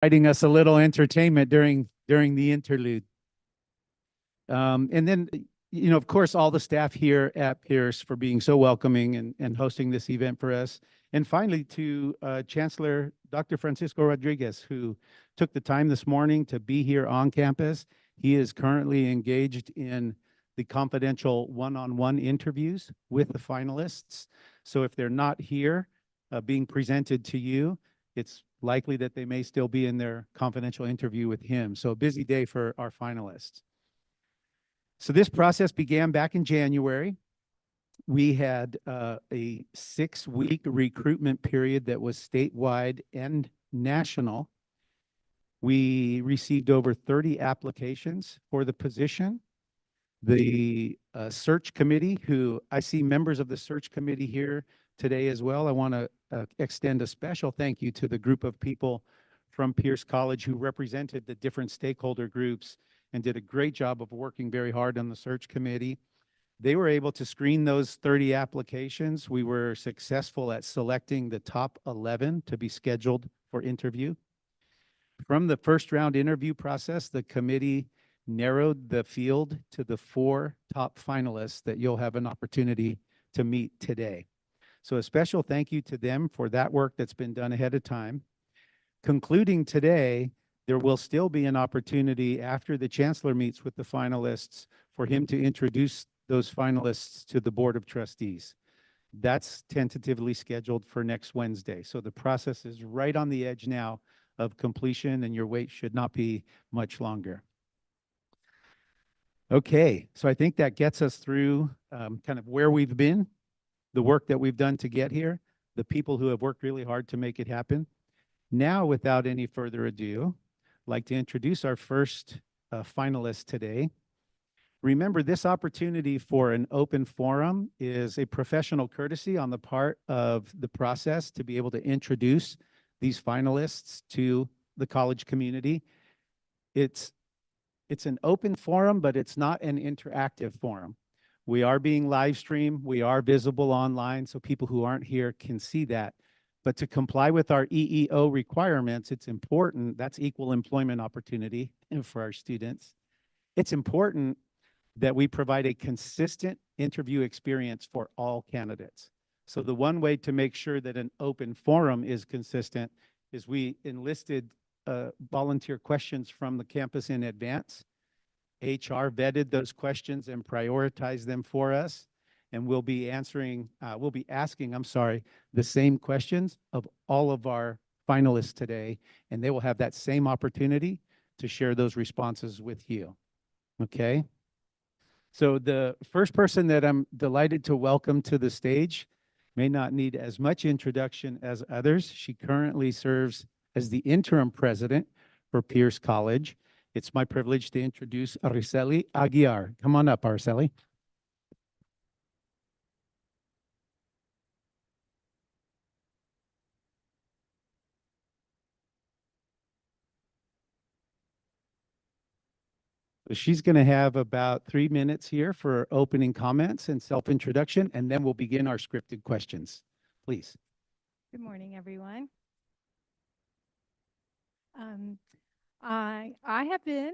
providing us a little entertainment during the interlude. And then, of course, all the staff here at Pierce for being so welcoming and hosting this event for us. And finally, to Chancellor Dr. Francisco Rodriguez, who took the time this morning to be here on campus. He is currently engaged in the confidential one-on-one interviews with the finalists. So if they're not here being presented to you, it's likely that they may still be in their confidential interview with him. So a busy day for our finalists. So this process began back in January. We had a 6-week recruitment period that was statewide and national. We received over 30 applications for the position. The search committee, who I see members of the search committee here today as well. I want to extend a special thank you to the group of people from Pierce College who represented the different stakeholder groups and did a great job of working very hard on the search committee. They were able to screen those 30 applications. We were successful at selecting the top 11 to be scheduled for interview. From the first round interview process, the committee narrowed the field to the 4 top finalists that you'll have an opportunity to meet today. So a special thank you to them for that work that's been done ahead of time. Concluding today, there will still be an opportunity after the chancellor meets with the finalists for him to introduce those finalists to the Board of Trustees. That's tentatively scheduled for next Wednesday. So the process is right on the edge now of completion, and your wait should not be much longer. Okay, so I think that gets us through kind of where we've been, the work that we've done to get here, the people who have worked really hard to make it happen. Now, without any further ado, I'd like to introduce our first finalist today. Remember, this opportunity for an open forum is a professional courtesy on the part of the process to be able to introduce these finalists to the college community. It's an open forum, but it's not an interactive forum. We are being live streamed. We are visible online, so people who aren't here can see that. But to comply with our EEO requirements, it's important, that's equal employment opportunity for our students. It's important that we provide a consistent interview experience for all candidates. So the one way to make sure that an open forum is consistent is we enlisted volunteer questions from the campus in advance. HR vetted those questions and prioritized them for us. And we'll be asking, the same questions of all of our finalists today. And they will have that same opportunity to share those responses with you. Okay? So the first person that I'm delighted to welcome to the stage may not need as much introduction as others. She currently serves as the interim president for Pierce College. It's my privilege to introduce Araceli Aguiar. Come on up, Araceli. She's going to have about 3 minutes here for opening comments and self-introduction, and then we'll begin our scripted questions. Please. Good morning, everyone. I have been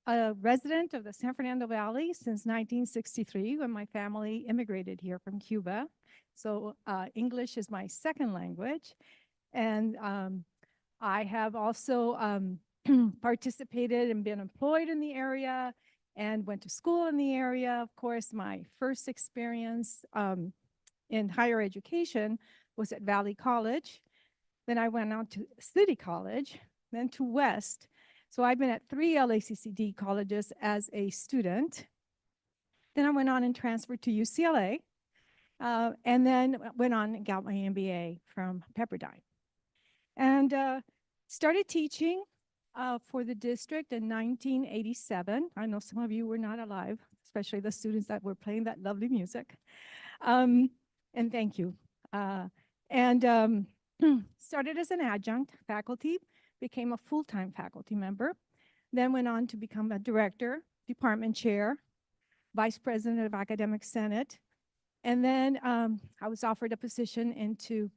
a resident of the San Fernando Valley since 1963 when my family immigrated here from Cuba. So English is my second language. And I have also participated and been employed in the area and went to school in the area. Of course, my first experience in higher education was at Valley College. Then I went on to City College, then to West. So I've been at 3 LACCD colleges as a student. Then I went on and transferred to UCLA, and then went on and got my MBA from Pepperdine. And started teaching for the district in 1987. I know some of you were not alive, especially the students that were playing that lovely music. And thank you. Started as an adjunct faculty, became a full-time faculty member, then went on to become a director, department chair, vice president of academic senate, and then I was offered a position into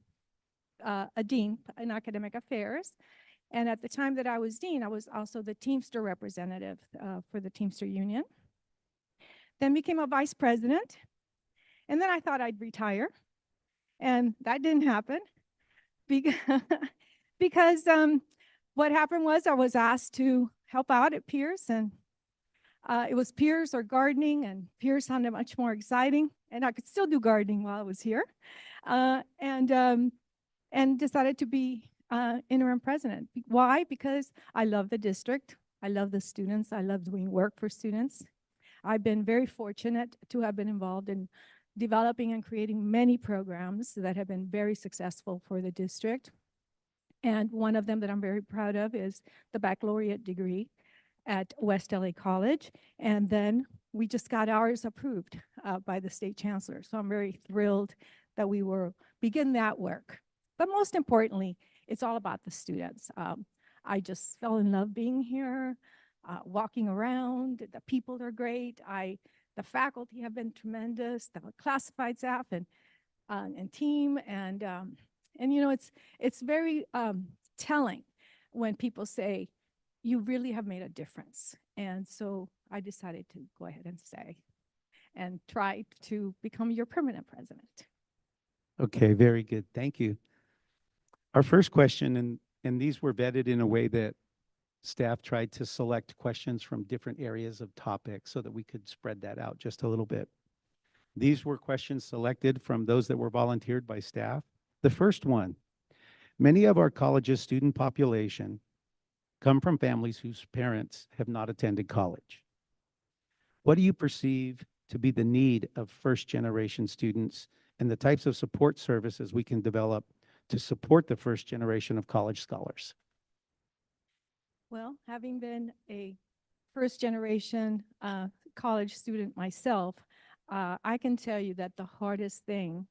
a dean in academic affairs, And at the time that I was dean, I was also the Teamster representative for the Teamster Union. Then became a vice president. And then I thought I'd retire. And that didn't happen because, because what happened was I was asked to help out at Pierce, and it was Pierce or gardening, and Pierce sounded much more exciting. And I could still do gardening while I was here, and decided to be interim president. Why? Because I love the district. I love the students. I love doing work for students. I've been very fortunate to have been involved in developing and creating many programs that have been very successful for the district. And one of them that I'm very proud of is the baccalaureate degree at West LA College. And then we just got ours approved by the state chancellor. So I'm very thrilled that we will begin that work. But most importantly, it's all about the students. I just fell in love being here, walking around. The people are great. The faculty have been tremendous. The classified staff and team, and you know, it's very telling when people say you really have made a difference. And so I decided to go ahead and stay and try to become your permanent president. Okay, very good. Thank you. Our first question, and these were vetted in a way that staff tried to select questions from different areas of topics so that we could spread that out just a little bit. These were questions selected from those that were volunteered by staff. The first one, many of our college's student population come from families whose parents have not attended college. What do you perceive to be the need of first-generation students and the types of support services we can develop to support the first generation of college scholars? Well, having been a first-generation college student myself, I can tell you that the hardest thing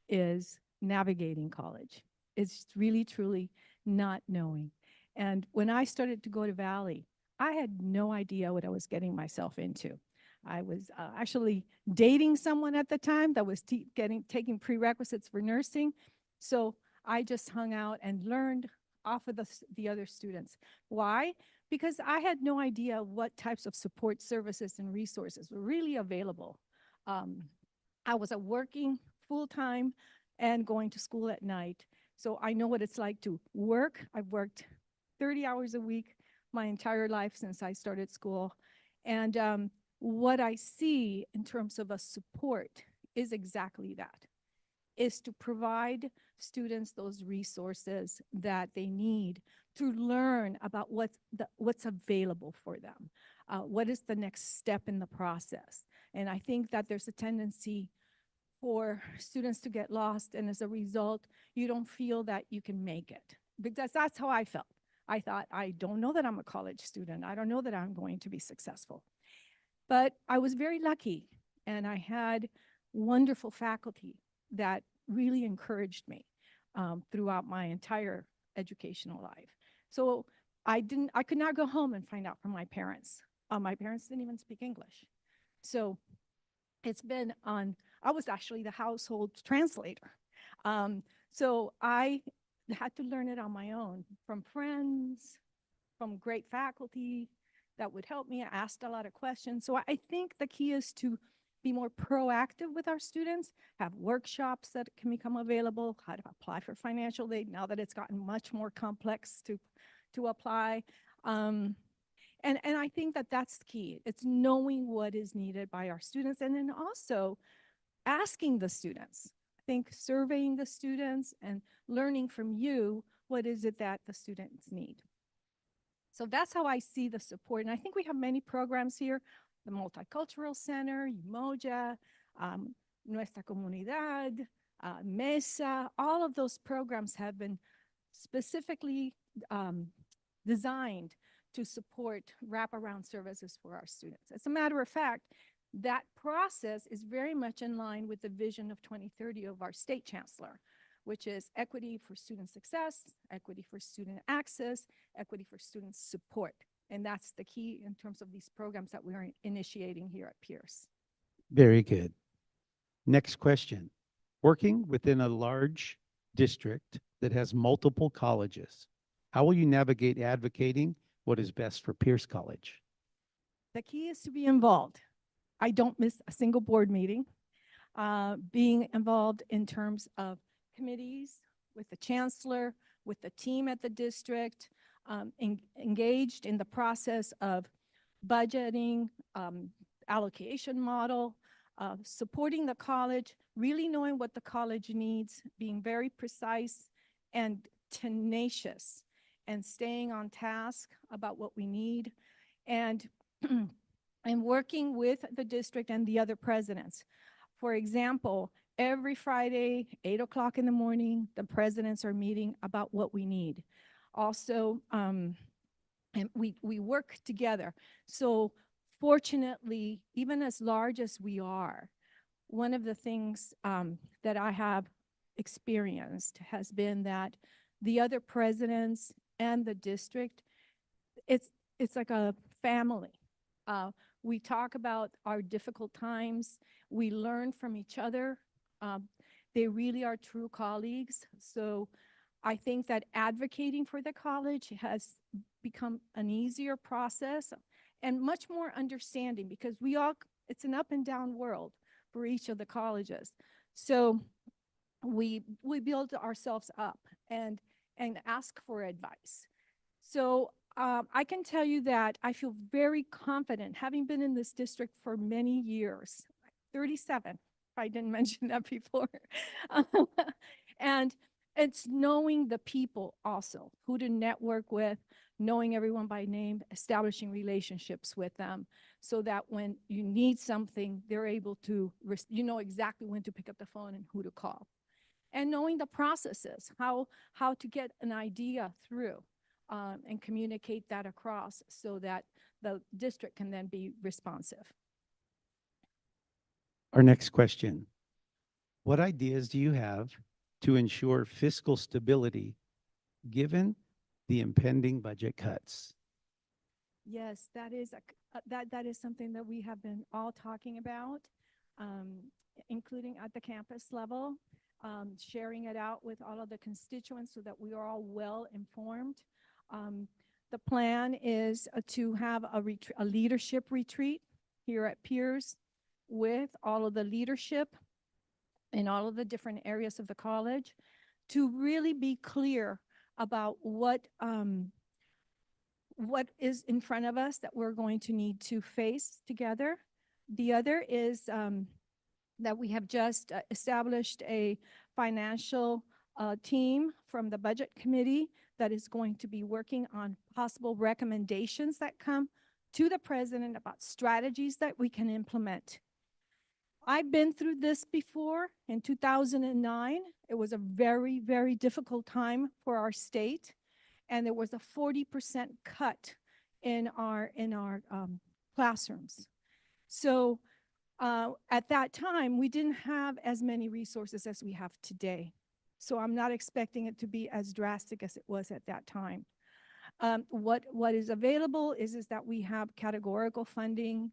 is navigating college. It's really, truly not knowing. And when I started to go to Valley, I had no idea what I was getting myself into. I was actually dating someone at the time that was taking prerequisites for nursing. So I just hung out and learned off of the other students. Why? Because I had no idea what types of support services and resources were really available. I was working full-time and going to school at night. So I know what it's like to work. I've worked 30 hours a week my entire life since I started school. And what I see in terms of a support is exactly that, is to provide students those resources that they need to learn about what's available for them. What is the next step in the process? And I think that there's a tendency for students to get lost, and as a result, you don't feel that you can make it. Because that's how I felt. I thought, I don't know that I'm a college student. I don't know that I'm going to be successful. But I was very lucky, and I had wonderful faculty that really encouraged me throughout my entire educational life. So I could not go home and find out from my parents. My parents didn't even speak English. So it's been I was actually the household translator. So I had to learn it on my own from friends, from great faculty that would help me. I asked a lot of questions. So I think the key is to be more proactive with our students, have workshops that can become available, how to apply for financial aid now that it's gotten much more complex to apply. And I think that that's key. It's knowing what is needed by our students, and then also asking the students. I think surveying the students and learning from you, what is it that the students need? So that's how I see the support. And I think we have many programs here, the Multicultural Center, Umoja, Nuestra Comunidad, Mesa. All of those programs have been specifically designed to support wraparound services for our students. As a matter of fact, that process is very much in line with the vision of 2030 of our state chancellor, which is equity for student success, equity for student access, equity for student support. And that's the key in terms of these programs that we're initiating here at Pierce. Very good. Next question. Working within a large district that has multiple colleges, How will you navigate advocating what is best for Pierce College? The key is to be involved. I don't miss a single board meeting. Being involved in terms of committees with the chancellor, with the team at the district, engaged in the process of budgeting, allocation model, supporting the college, really knowing what the college needs, being very precise and tenacious, and staying on task about what we need, and and working with the district and the other presidents. For example, every Friday, 8 o'clock in the morning, the presidents are meeting about what we need. Also, and we work together. So fortunately, even as large as we are, one of the things that I have experienced has been that the other presidents and the district, it's like a family. We talk about our difficult times. We learn from each other. They really are true colleagues. So I think that advocating for the college has become an easier process and much more understanding, because it's an up and down world for each of the colleges. So we build ourselves up and ask for advice. So I can tell you that I feel very confident, having been in this district for many years, 37, if I didn't mention that before. And it's knowing the people also, who to network with, knowing everyone by name, establishing relationships with them, so that when you need something, they're able to, you know exactly when to pick up the phone and who to call. And knowing the processes, how to get an idea through. And communicate that across so that the district can then be responsive. Our next question. What ideas do you have to ensure fiscal stability given the impending budget cuts? Yes, that is that is something that we have been all talking about, including at the campus level, sharing it out with all of the constituents so that we are all well informed. The plan is to have a leadership retreat here at Pierce with all of the leadership in all of the different areas of the college, to really be clear about what is in front of us that we're going to need to face together. The other is that we have just established a financial team from the budget committee that is going to be working on possible recommendations that come to the president about strategies that we can implement. I've been through this before in 2009. It was a very, very difficult time for our state, and there was a 40% cut in our classrooms. So at that time, we didn't have as many resources as we have today. So I'm not expecting it to be as drastic as it was at that time. What is available is that we have categorical funding,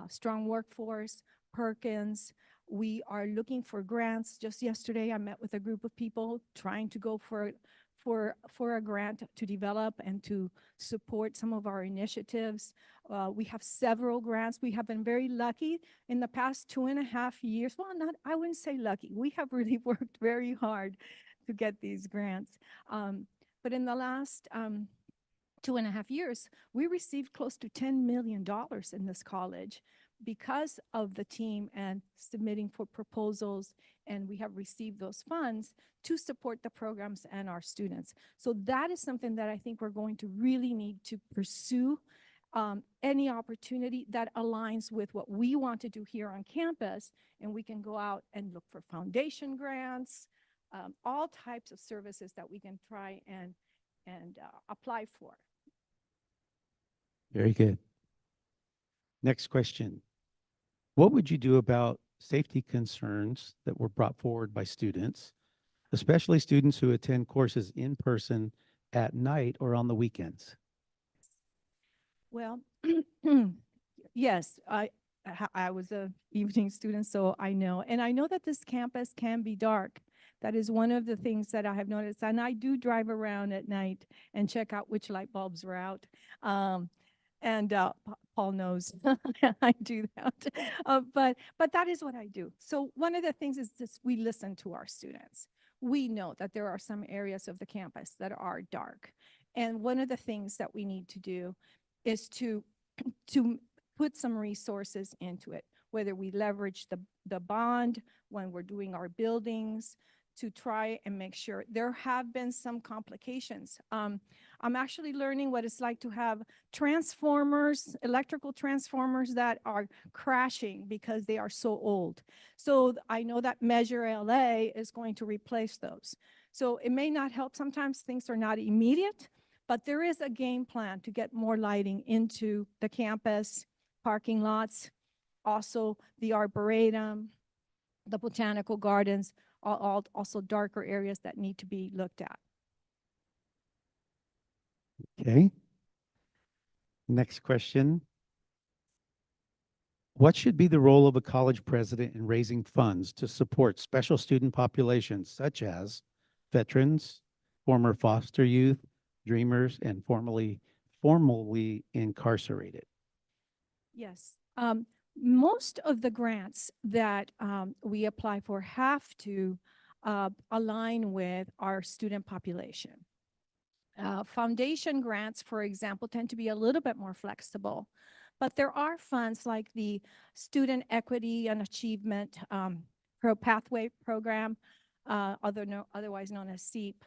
strong workforce, Perkins. We are looking for grants. Just yesterday, I met with a group of people trying to go for a grant to develop and to support some of our initiatives. We have several grants. We have been very lucky in the past 2.5 years. Well, I wouldn't say lucky. We have really worked very hard to get these grants. But in the last 2.5 years, we received close to $10 million in this college because of the team and submitting for proposals, and we have received those funds to support the programs and our students. So that is something that I think we're going to really need to pursue. Any opportunity that aligns with what we want to do here on campus, and we can go out and look for foundation grants, all types of services that we can try and apply for. Very good. Next question. What would you do about safety concerns that were brought forward by students, especially students who attend courses in person at night or on the weekends? Well, yes, I was a evening student, so I know. And I know that this campus can be dark That is one of the things that I have noticed. And I do drive around at night and check out which light bulbs are out. And Paul knows I do that. But that is what I do. So one of the things is this, we listen to our students. We know that there are some areas of the campus that are dark. And one of the things that we need to do is to put some resources into it, whether we leverage the bond when we're doing our buildings, to try and make sure. There have been some complications. I'm actually learning what it's like to have transformers, electrical transformers that are crashing because they are so old. So I know that Measure LA is going to replace those. So it may not help. Sometimes things are not immediate, but there is a game plan to get more lighting into the campus, parking lots, also the Arboretum, the botanical gardens, all also darker areas that need to be looked at. Okay. Next question. What should be the role of a college president in raising funds to support special student populations such as veterans, former foster youth, dreamers, and formerly incarcerated? Yes. Most of the grants that we apply for have to align with our student population. Foundation grants, for example, tend to be a little bit more flexible, but there are funds like the Student Equity and Achievement Pathway Program, otherwise known as SEEP,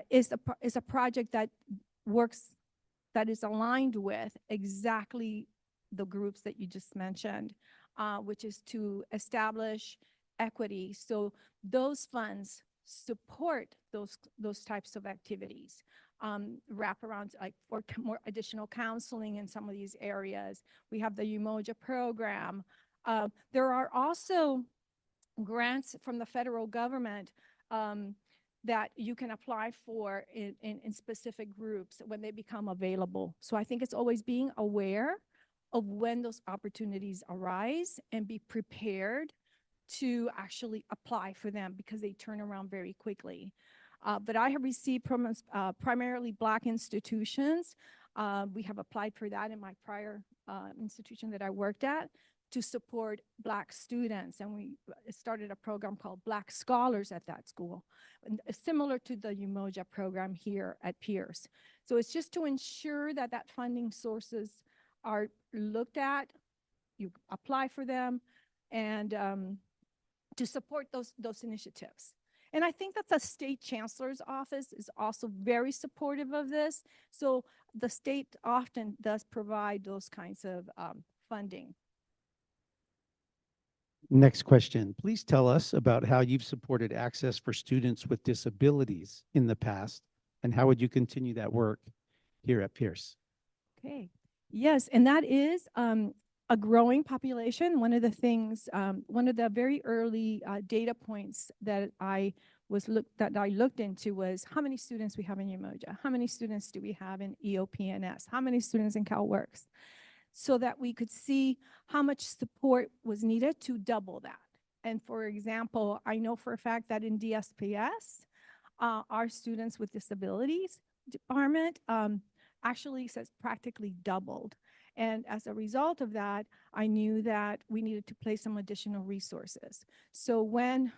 is a project that works, that is aligned with exactly the groups that you just mentioned, which is to establish equity. So those funds support those types of activities, wraparounds, like for more additional counseling in some of these areas. We have the Umoja program. There are also grants from the federal government that you can apply for in specific groups when they become available. So I think it's always being aware of when those opportunities arise and be prepared to actually apply for them because they turn around very quickly. But I have received from primarily Black institutions. We have applied for that in my prior institution that I worked at to support Black students. And we started a program called Black Scholars at that school, similar to the Umoja program here at Pierce. So it's just to ensure that that funding sources are looked at, you apply for them, and to support those initiatives. And I think that the state chancellor's office is also very supportive of this. So the state often does provide those kinds of funding. Next question. Please tell us about how you've supported access for students with disabilities in the past, and how would you continue that work here at Pierce? Okay. Yes, and that is a growing population. One of the things, one of the very early data points that I looked into was how many students we have in Umoja, how many students do we have in EOP&S, how many students in CalWorks, so that we could see how much support was needed to double that. And for example, I know for a fact that in DSPS, our students with disabilities department actually says practically doubled. And as a result of that, I knew that we needed to place some additional resources. So when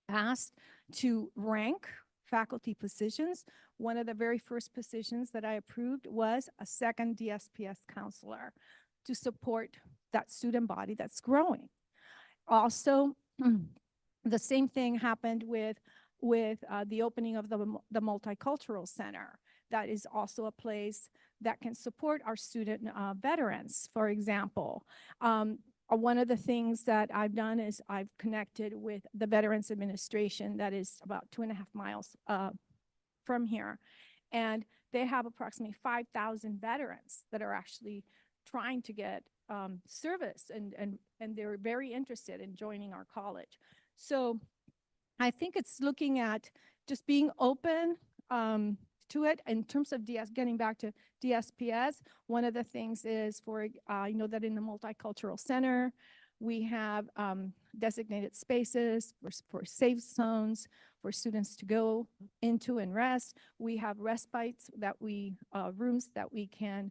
asked to rank faculty positions, one of the very first positions that I approved was a second DSPS counselor to support that student body that's growing. Also, the same thing happened with the opening of the Multicultural Center. That is also a place that can support our student veterans, for example. One of the things that I've done is I've connected with the Veterans Administration that is about 2.5 miles from here. And they have approximately 5,000 veterans that are actually trying to get service, and they're very interested in joining our college. So I think it's looking at just being open to it. In terms of getting back to DSPS, one of the things is I know that in the Multicultural Center, We have designated spaces for safe zones for students to go into and rest. We have respites that rooms that we can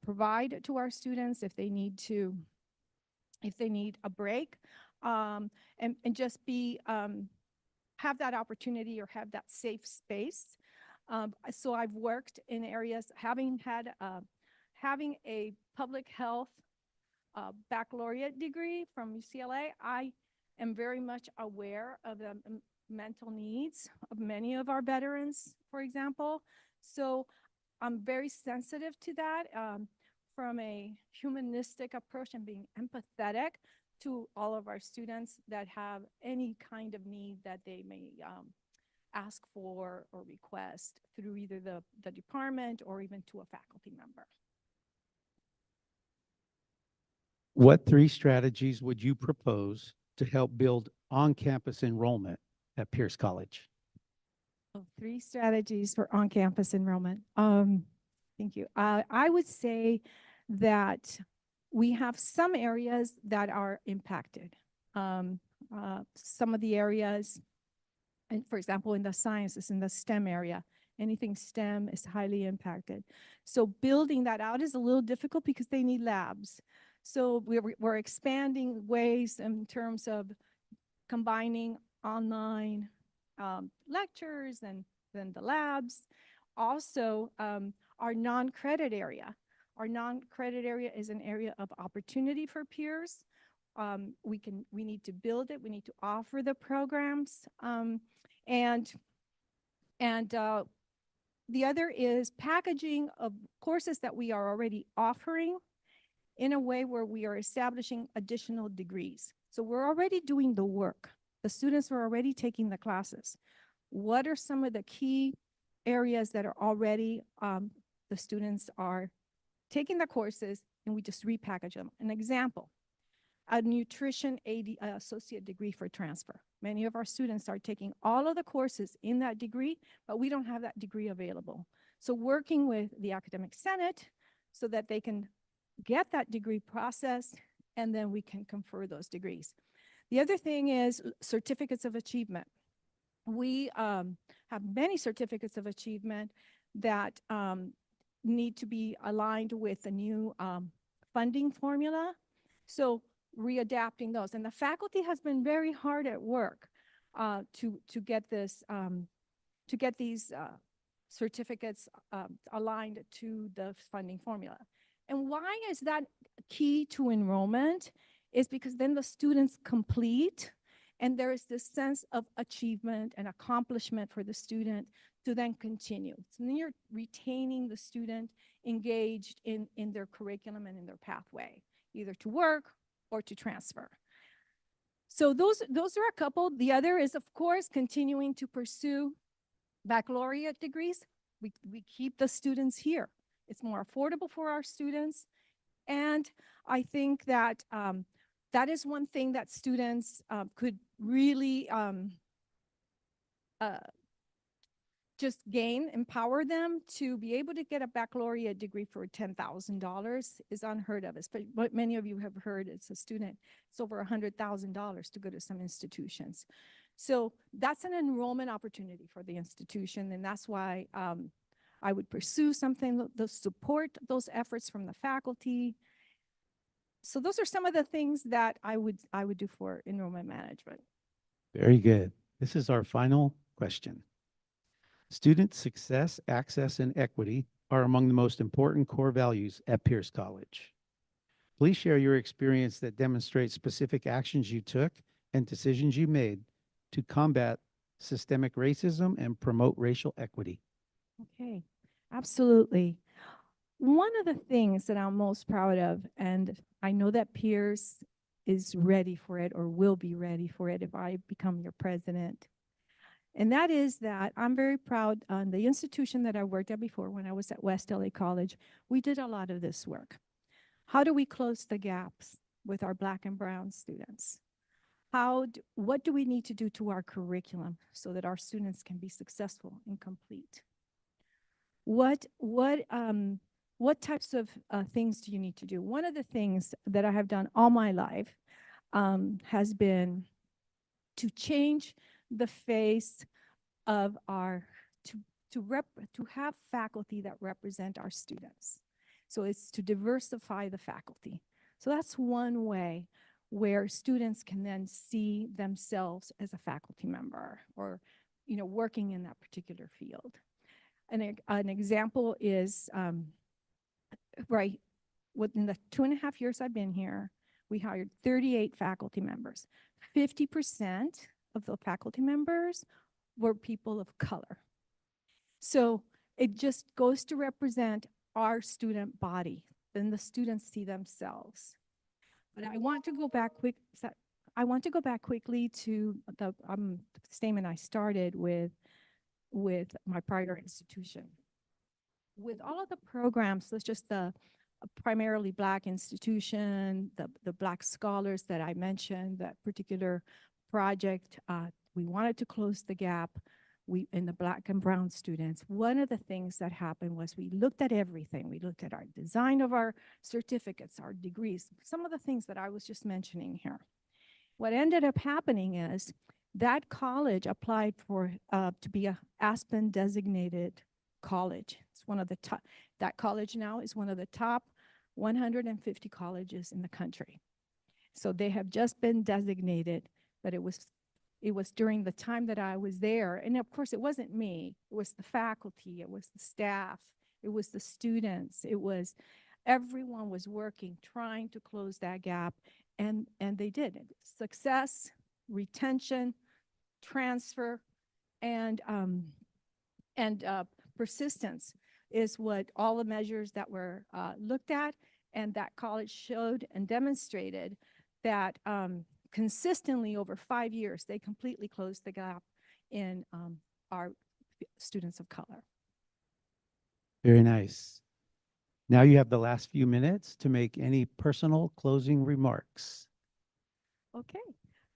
provide to our students if they need a break, and just have that opportunity or have that safe space. So I've worked in areas having a public health baccalaureate degree from UCLA. I am very much aware of the mental needs of many of our veterans, for example. So I'm very sensitive to that from a humanistic approach and being empathetic to all of our students that have any kind of need that they may ask for or request through either the department or even to a faculty member. What 3 strategies would you propose to help build on-campus enrollment at Pierce College? Oh, 3 strategies for on-campus enrollment. Thank you. I would say that we have some areas that are impacted. Some of the areas, and for example, in the sciences, in the STEM area, anything STEM is highly impacted. So building that out is a little difficult because they need labs. So we're expanding ways in terms of combining online lectures and then the labs. Also, our non-credit area. Our non-credit area is an area of opportunity for peers. We need to build it. We need to offer the programs. And the other is packaging of courses that we are already offering in a way where we are establishing additional degrees. So we're already doing the work. The students are already taking the classes. What are some of the key areas that are already, the students are taking the courses and we just repackage them? An example, a nutrition associate degree for transfer. Many of our students are taking all of the courses in that degree, but we don't have that degree available. So working with the academic senate so that they can get that degree processed and then we can confer those degrees. The other thing is certificates of achievement. We have many certificates of achievement that need to be aligned with the new funding formula. So readapting those. And the faculty has been very hard at work to get this, to get these certificates aligned to the funding formula. And why is that key to enrollment? Is because then the students complete and there is this sense of achievement and accomplishment for the student to then continue. So then you're retaining the student engaged in their curriculum and in their pathway, either to work or to transfer. So those are a couple. The other is, of course, continuing to pursue baccalaureate degrees. We keep the students here. It's more affordable for our students. And I think that that is one thing that students could really just empower them to be able to get a baccalaureate degree for $10,000 is unheard of. But many of you have heard as a student, it's over $100,000 to go to some institutions. So that's an enrollment opportunity for the institution, and that's why I would pursue something to support those efforts from the faculty. So those are some of the things that I would do for enrollment management. Very good. This is our final question. Student success, access, and equity are among the most important core values at Pierce College. Please share your experience that demonstrates specific actions you took and decisions you made to combat systemic racism and promote racial equity. Okay, absolutely. One of the things that I'm most proud of, and I know that Pierce is ready for it or will be ready for it if I become your president, and that is that I'm very proud on the institution that I worked at before when I was at West LA College. We did a lot of this work. How do we close the gaps with our Black and Brown students? What do we need to do to our curriculum so that our students can be successful and complete? What types of things do you need to do? One of the things that I have done all my life, has been to change the face of our, to have faculty that represent our students. So it's to diversify the faculty. So that's one way where students can then see themselves as a faculty member or, working in that particular field. An example is, right, within the 2.5 years I've been here, we hired 38 faculty members. 50% of the faculty members were people of color. So it just goes to represent our student body. Then the students see themselves. But I want to go back quickly to the statement I started with my prior institution. With all of the programs, let's just the primarily Black institution, the Black scholars that I mentioned, that particular project, we wanted to close the gap in the Black and Brown students. One of the things that happened was we looked at everything. We looked at our design of our certificates, our degrees, some of the things that I was just mentioning here. What ended up happening is that college applied for to be a Aspen designated college. It's one of the top, that college now is one of the top 150 colleges in the country. So they have just been designated, but it was during the time that I was there. And of course, it wasn't me. It was the faculty. It was the staff. It was the students. It was everyone was working, trying to close that gap. And they did it. Success, retention, transfer, and persistence is what all the measures that were looked at, and that college showed and demonstrated that consistently over 5 years, they completely closed the gap in our students of color. Very nice. Now you have the last few minutes to make any personal closing remarks. Okay.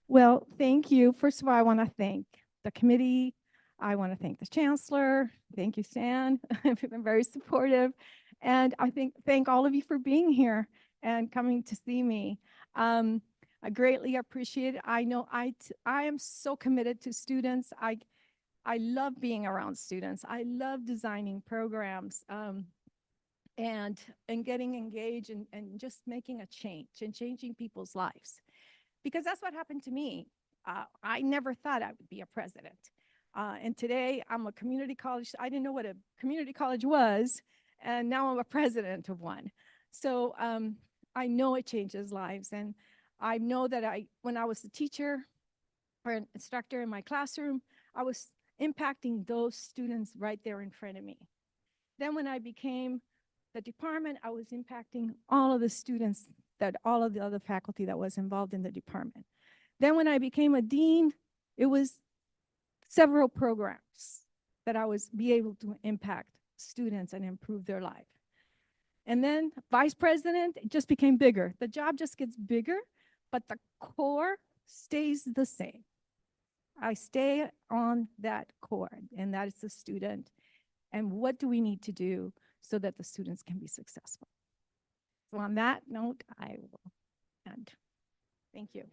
Well, thank you. First of all, I want to thank the committee. I want to thank the chancellor. Thank you, Stan. You've been very supportive. And I thank all of you for being here and coming to see me. I greatly appreciate it. I know I am so committed to students. I love being around students. I love designing programs and getting engaged and just making a change and changing people's lives. Because that's what happened to me. I never thought I would be a president. And today I'm a community college. I didn't know what a community college was, and now I'm a president of one. So I know it changes lives. And I know that when I was a teacher or an instructor in my classroom, I was impacting those students right there in front of me. Then when I became the department, I was impacting all of the students, all of the other faculty that was involved in the department. Then when I became a dean, it was several programs that I was be able to impact students and improve their life. And then vice president, it just became bigger. The job just gets bigger, but the core stays the same. I stay on that core, and that is the student. And what do we need to do so that the students can be successful? So on that note, I will end. Thank you.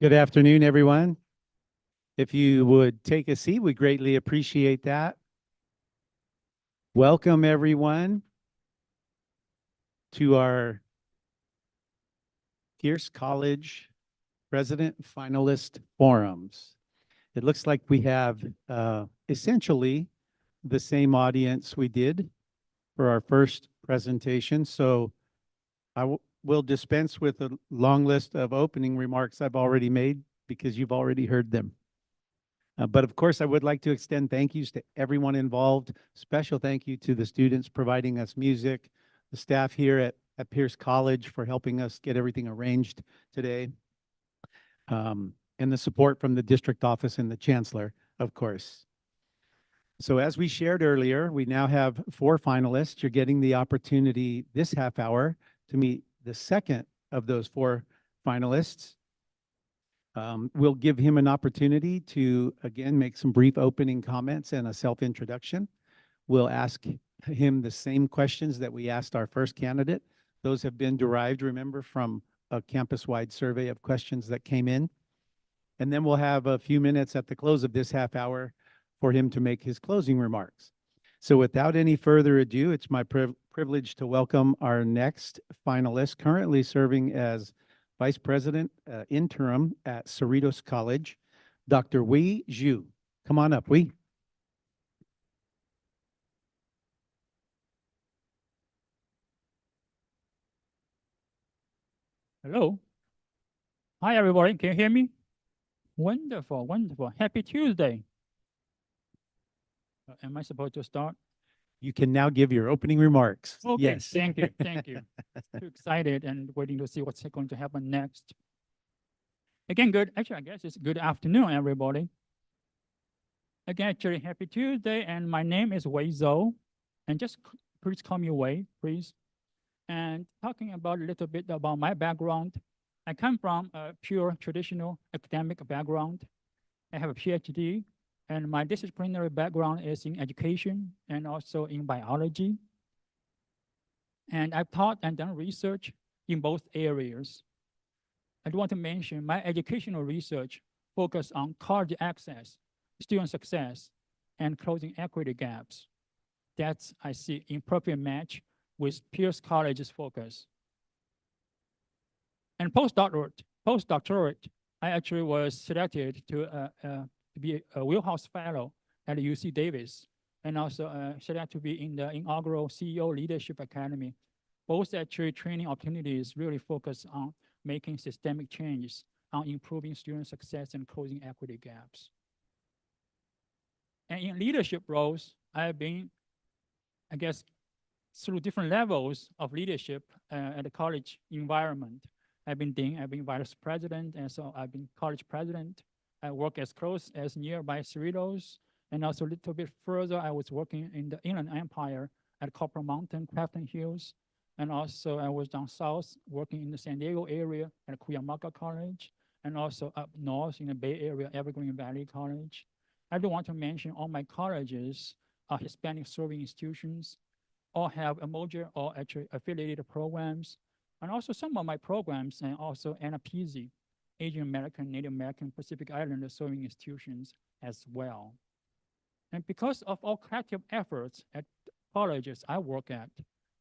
Good afternoon, everyone. If you would take a seat, we greatly appreciate that. Welcome, everyone, to our Pierce College President Finalist Forums. It looks like we have essentially the same audience we did for our first presentation. So I will dispense with a long list of opening remarks I've already made because you've already heard them. But of course, I would like to extend thank yous to everyone involved. Special thank you to the students providing us music, the staff here at Pierce College for helping us get everything arranged today, and the support from the district office and the chancellor, of course. So as we shared earlier, we now have 4 finalists. You're getting the opportunity this half hour to meet the second of those 4 finalists. We'll give him an opportunity to, again, make some brief opening comments and a self-introduction. We'll ask him the same questions that we asked our first candidate. Those have been derived, remember, from a campus-wide survey of questions that came in. And then we'll have a few minutes at the close of this half hour for him to make his closing remarks. So without any further ado, it's my privilege to welcome our next finalist, currently serving as Vice President Interim at Cerritos College, Dr. Wei Zhu. Come on up, Wei. Hello. Hi, everybody. Can you hear me? Wonderful, wonderful. Happy Tuesday. Am I supposed to start? You can now give your opening remarks. Okay, Yes. thank you, thank you. Too excited and waiting to see what's going to happen next. Again, actually, I guess it's good afternoon, everybody. Again, actually, happy Tuesday, and my name is Wei Zhou, and just please call me Wei, please. And talking about a little bit about my background, I come from a pure traditional academic background. I have a PhD, and my disciplinary background is in education and also in biology. And I've taught and done research in both areas. I do want to mention my educational research focused on college access, student success, and closing equity gaps. That's, I see, in perfect match with Pierce College's focus. And postdoctorate, I actually was selected to be a Wheelhouse Fellow at UC Davis, and also selected to be in the inaugural CEO Leadership Academy. Both actually training opportunities really focus on making systemic changes, on improving student success and closing equity gaps. And in leadership roles, I've been, I guess, through different levels of leadership at the college environment. I've been dean, I've been vice president, and so I've been college president. I work as close as nearby Cerritos, and also a little bit further, I was working in the Inland Empire at Copper Mountain, Crafton Hills, and also I was down south working in the San Diego area at Cuyamaca College, and also up north in the Bay Area, Evergreen Valley College. I do want to mention all my colleges are Hispanic serving institutions, all have a major or actually affiliated programs. And also some of my programs and also LAPC, Asian American, Native American, Pacific Islander serving institutions as well. And because of all collective efforts at colleges I work at,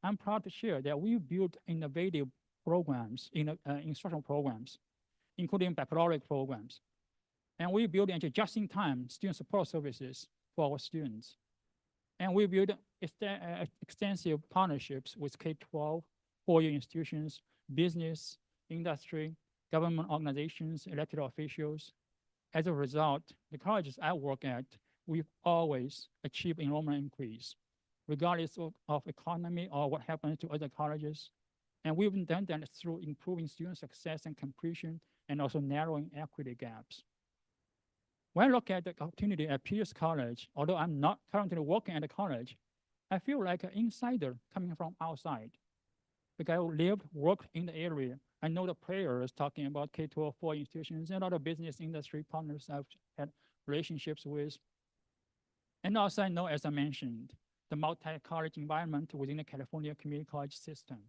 I'm proud to share that we built innovative programs, instructional programs, including baccalaureate programs. And we build just-in-time student support services for our students. And we build extensive partnerships with K-12, four-year institutions, business, industry, government organizations, elected officials. As a result, the colleges I work at, we've always achieved enrollment increase, regardless of economy or what happens to other colleges. And we've done that through improving student success and completion and also narrowing equity gaps. When I look at the opportunity at Pierce College, although I'm not currently working at the college, I feel like an insider coming from outside. Because I lived, worked in the area. I know the players talking about K-12, four institutions, and other business industry partners I've had relationships with. And also I know, as I mentioned, the multi-college environment within the California community college system.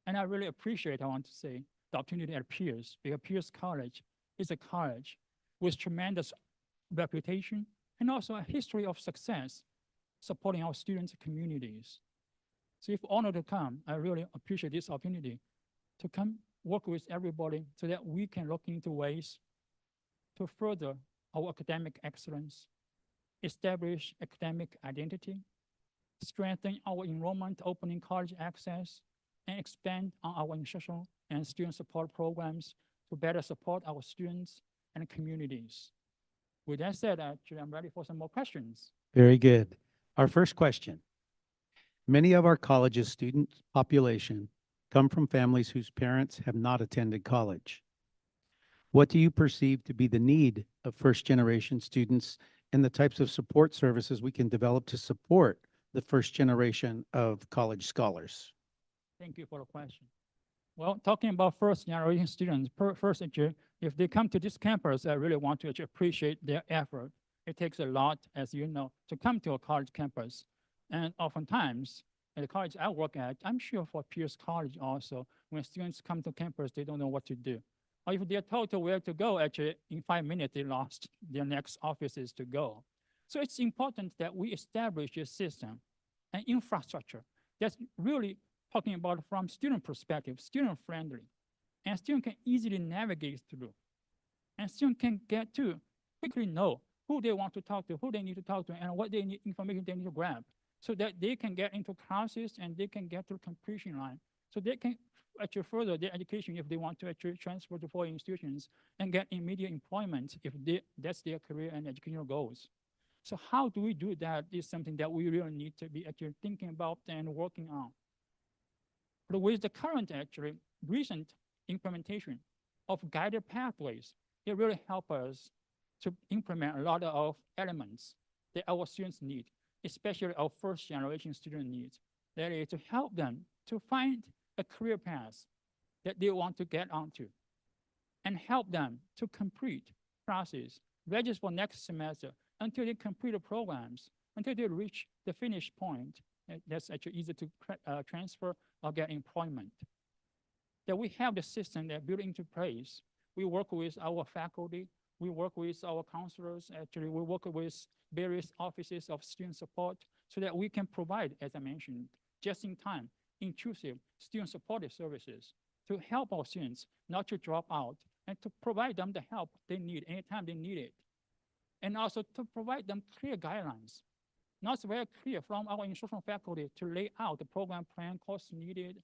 And I really appreciate, I want to say, the opportunity at Pierce, because Pierce College is a college with tremendous reputation and also a history of success supporting our students' communities. So if honored to come, I really appreciate this opportunity to come work with everybody so that we can look into ways to further our academic excellence, establish academic identity, strengthen our enrollment, opening college access, and expand on our institutional and student support programs to better support our students and communities. With that said, actually, I'm ready for some more questions. Very good. Our first question. Many of our college's student population come from families whose parents have not attended college. What do you perceive to be the need of first-generation students and the types of support services we can develop to support the first generation of college scholars? Thank you for the question. Well, talking about first generation students, if they come to this campus, I really want to appreciate their effort. It takes a lot, as you know, to come to a college campus. And oftentimes, at the college I work at, I'm sure for Pierce College also, when students come to campus, they don't know what to do. Or if they're told to where to go, actually, in 5 minutes, they lost their next offices to go. So it's important that we establish a system and infrastructure that's really talking about from student perspective, student friendly, and student can easily navigate through. And student can get to quickly know who they want to talk to, who they need to talk to, and what they need information they need to grab, so that they can get into classes and they can get to the completion line. So they can actually further their education if they want to actually transfer to foreign institutions and get immediate employment if that's their career and educational goals. So how do we do that is something that we really need to be actually thinking about and working on. But with the current actually recent implementation of guided pathways, it really helps us to implement a lot of elements that our students need, especially our first generation student needs. That is to help them to find a career path that they want to get onto and help them to complete classes, register for next semester until they complete the programs, until they reach the finish point. That's actually easy to transfer or get employment. That we have the system that built into place. We work with our faculty, we work with our counselors, actually we work with various offices of student support so that we can provide, as I mentioned, just in time, inclusive student supportive services to help our students not to drop out and to provide them the help they need anytime they need it. And also to provide them clear guidelines, not very clear from our instructional faculty to lay out the program plan, course needed,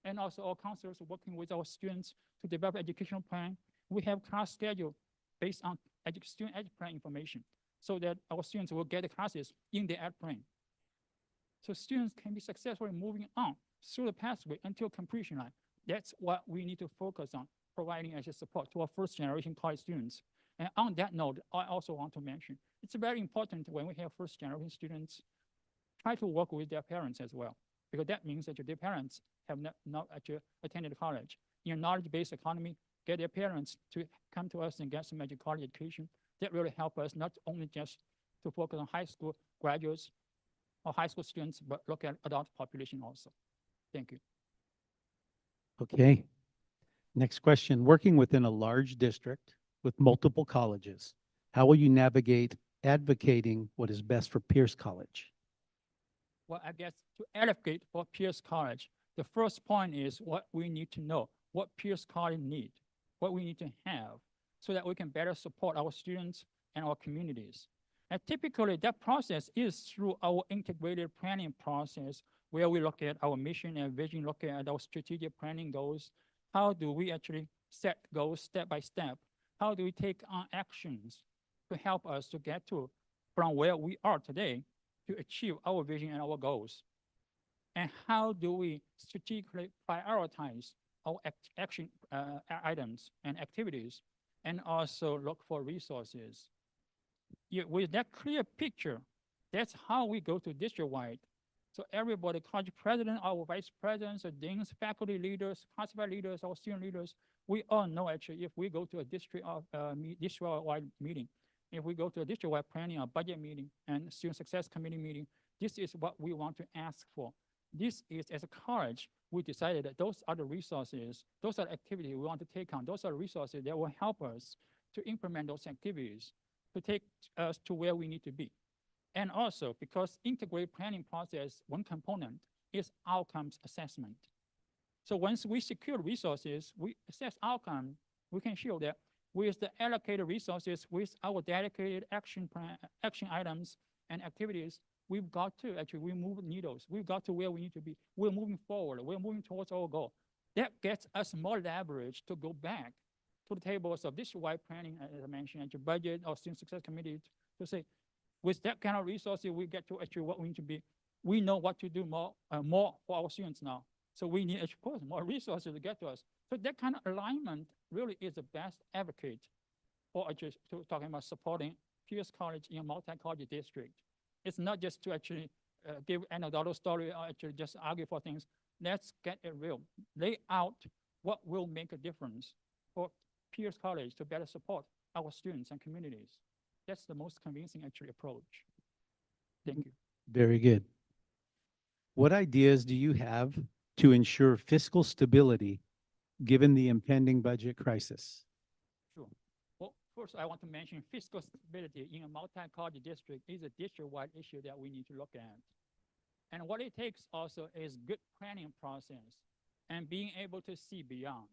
and also our counselors working with our students to develop educational plan. We have class schedule based on student ed plan information so that our students will get the classes in the ed plan. So students can be successfully moving on through the pathway until completion line. That's what we need to focus on, providing as a support to our first generation college students. And on that note, I also want to mention, it's very important when we have first generation students, try to work with their parents as well, because that means that their parents have not actually attended college. In a knowledge-based economy, get their parents to come to us and get some college education. That really help us not only just to focus on high school graduates or high school students, but look at adult population also. Thank you. Okay. Next question. Working within a large district with multiple colleges, how will you navigate advocating what is best for Pierce College? Well, I guess to advocate for Pierce College, the first point is what we need to know, what Pierce College need, what we need to have, so that we can better support our students and our communities. And typically, that process is through our integrated planning process, where we look at our mission and vision, look at our strategic planning goals. How do we actually set goals step by step? How do we take on actions to help us to get to from where we are today to achieve our vision and our goals? And how do we strategically prioritize our action items and activities, and also look for resources? With that clear picture, that's how we go to district-wide. So everybody, college president, our vice presidents, deans, faculty leaders, classified leaders, our student leaders, we all know actually if we go to a district-wide meeting, if we go to a district-wide planning or budget meeting and student success committee meeting, this is what we want to ask for. this is, as a college, we decided that those are the resources, those are the activities we want to take on. Those are the resources that will help us to implement those activities to take us to where we need to be. And also, because integrated planning process, one component is outcomes assessment. So once we secure resources, we assess outcome, we can show that with the allocated resources, with our dedicated action plan, action items and activities, we've got to actually, we move needles. We've got to where we need to be. We're moving forward. We're moving towards our goal. That gets us more leverage to go back to the tables of district-wide planning, as I mentioned, and your budget or student success committee to say, with that kind of resources, we get to actually what we need to be. We know what to do more for our students now. So we need, of course, more resources to get to us. So that kind of alignment really is the best advocate for actually talking about supporting Pierce College in a multi-college district. It's not just to actually give anecdotal story or actually just argue for things. Let's get it real. Lay out what will make a difference for Pierce College to better support our students and communities. That's the most convincing actually approach. Thank you. Very good. What ideas do you have to ensure fiscal stability given the impending budget crisis? Sure. Well, first, I want to mention fiscal stability in a multi-college district is a district-wide issue that we need to look at. And what it takes also is good planning process and being able to see beyond.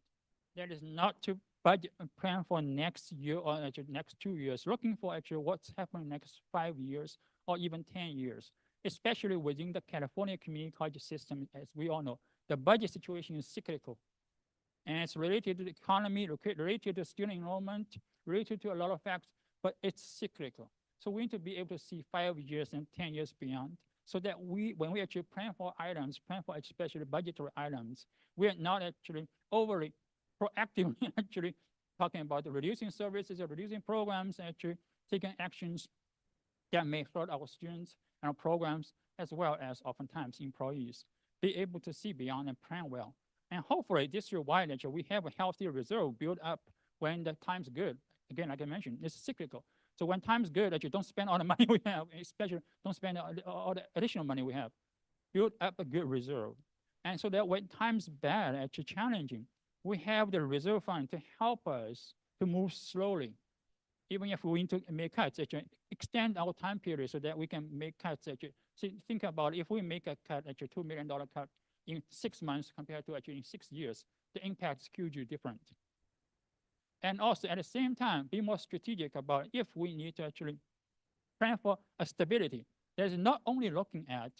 That is not to budget and plan for next year or actually next 2 years, looking for actually what's happening next 5 years or even 10 years, especially within the California community college system. As we all know, the budget situation is cyclical. And it's related to the economy, related to student enrollment, related to a lot of facts, but it's cyclical. So we need to be able to see 5 years and 10 years beyond, so that when we actually plan for items, plan for especially budgetary items, we are not actually overly proactively actually talking about reducing services or reducing programs, actually taking actions that may hurt our students and our programs, as well as oftentimes employees. Be able to see beyond and plan well. And hopefully district-wide, actually, we have a healthy reserve built up when the time's good. Again, like I mentioned, it's cyclical. So when time's good, actually don't spend all the money we have, especially don't spend all the additional money we have. Build up a good reserve. And so that when time's bad, actually challenging, we have the reserve fund to help us to move slowly. Even if we need to make cuts, actually extend our time period so that we can make cuts. Actually, so think about if we make a cut, actually $2 million cut in 6 months compared to actually in 6 years, the impact is hugely different. And also at the same time, be more strategic about if we need to actually plan for a stability. There's not only looking at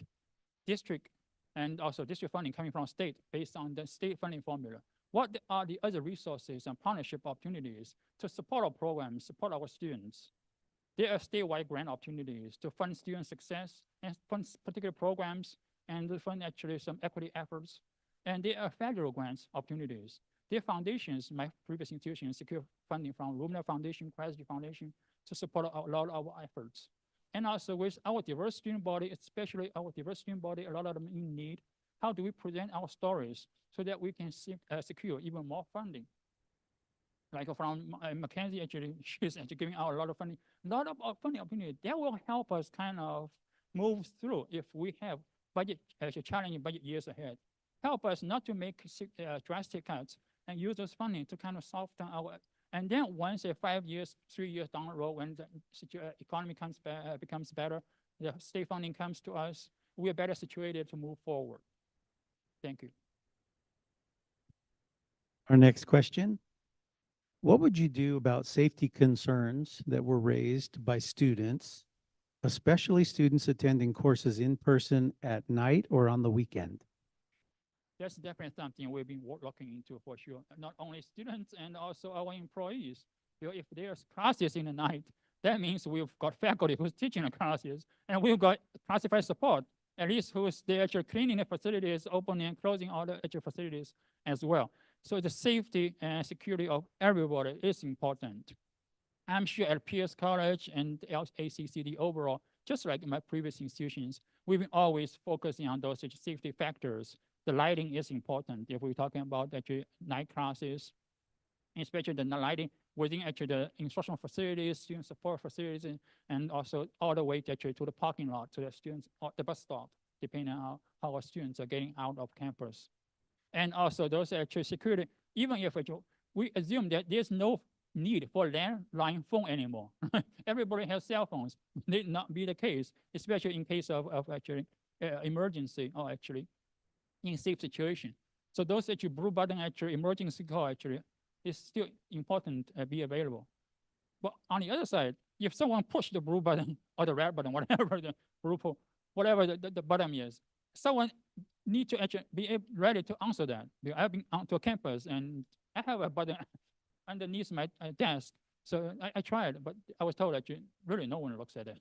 district and also district funding coming from state based on the state funding formula. What are the other resources and partnership opportunities to support our programs, support our students? There are statewide grant opportunities to fund student success and fund particular programs and to fund actually some equity efforts. And there are federal grants opportunities. There are foundations, my previous institutions secure funding from Lumina Foundation, Quasi Foundation to support a lot of our efforts. And also with our diverse student body, especially our diverse student body, a lot of them in need, how do we present our stories so that we can secure even more funding? Like from Mackenzie, actually, she's actually giving out a lot of funding, funding opportunity that will help us kind of move through if we have budget, challenging budget years ahead. Help us not to make drastic cuts and use those funding to kind of soften our, and then once 5 years, 3 years down the road, when the economy becomes better, the state funding comes to us, we are better situated to move forward. Thank you. Our next question. What would you do about safety concerns that were raised by students, especially students attending courses in person at night or on the weekend? That's definitely something we've been looking into for sure. Not only students and also our employees. If there's classes in the night, that means we've got faculty who's teaching the classes, and we've got classified support, at least who's there actually cleaning the facilities, opening and closing all the actual facilities as well. So the safety and security of everybody is important. I'm sure at Pierce College and LACCD overall, just like in my previous institutions, we've been always focusing on those safety factors. The lighting is important if we're talking about actually night classes, especially the lighting within actually the instructional facilities, student support facilities, and also all the way actually to the parking lot, to the students, or the bus stop. depending on how our students are getting out of campus. And also those actually security, even if we assume that there's no need for landline phone anymore. Everybody has cell phones. Need not be the case, especially in case of actually emergency or actually in safe situation. So those actually blue button actually emergency call actually is still important be available. But on the other side, if someone push the blue button or the red button, whatever the blue, whatever the button is, someone need to actually be ready to answer that. Because I've been onto a campus and I have a button underneath my desk. So I tried, but I was told that really no one looks at it.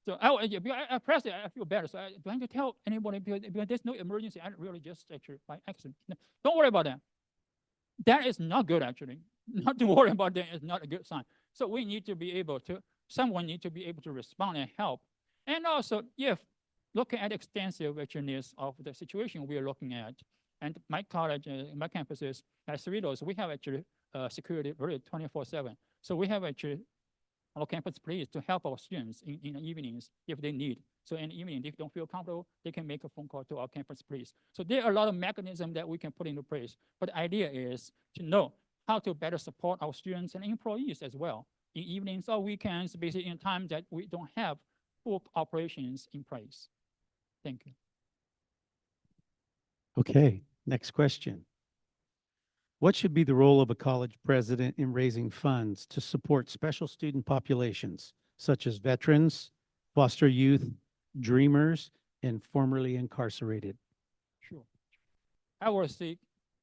So I pressed it, I feel better. So do I have to tell anybody because there's no emergency? I really just actually by accident. No, don't worry about that. That is not good actually. Not to worry about that is not a good sign. So we need to be able to, someone need to be able to respond and help. And also if looking at extensive actualness of the situation we are looking at, and my college, my campuses at Cerritos, we have actually security really 24/7. So we have actually our campus police to help our students in the evenings if they need. So in the evening, if they don't feel comfortable, they can make a phone call to our campus police. So there are a lot of mechanisms that we can put into place. But the idea is to know how to better support our students and employees as well in evenings or weekends, basically in times that we don't have full operations in place. Thank you. Okay, next question. What should be the role of a college president in raising funds to support special student populations, such as veterans, foster youth, dreamers, and formerly incarcerated? Sure. I will say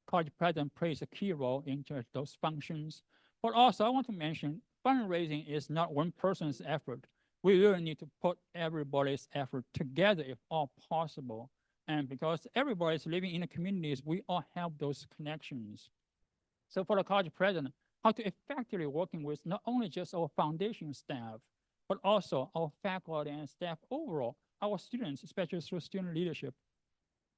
college president plays a key role in those functions. But also I want to mention fundraising is not one person's effort. We really need to put everybody's effort together if all possible. And because everybody is living in the communities, we all have those connections. So for the college president, how to effectively working with not only just our foundation staff, but also our faculty and staff overall, our students, especially through student leadership,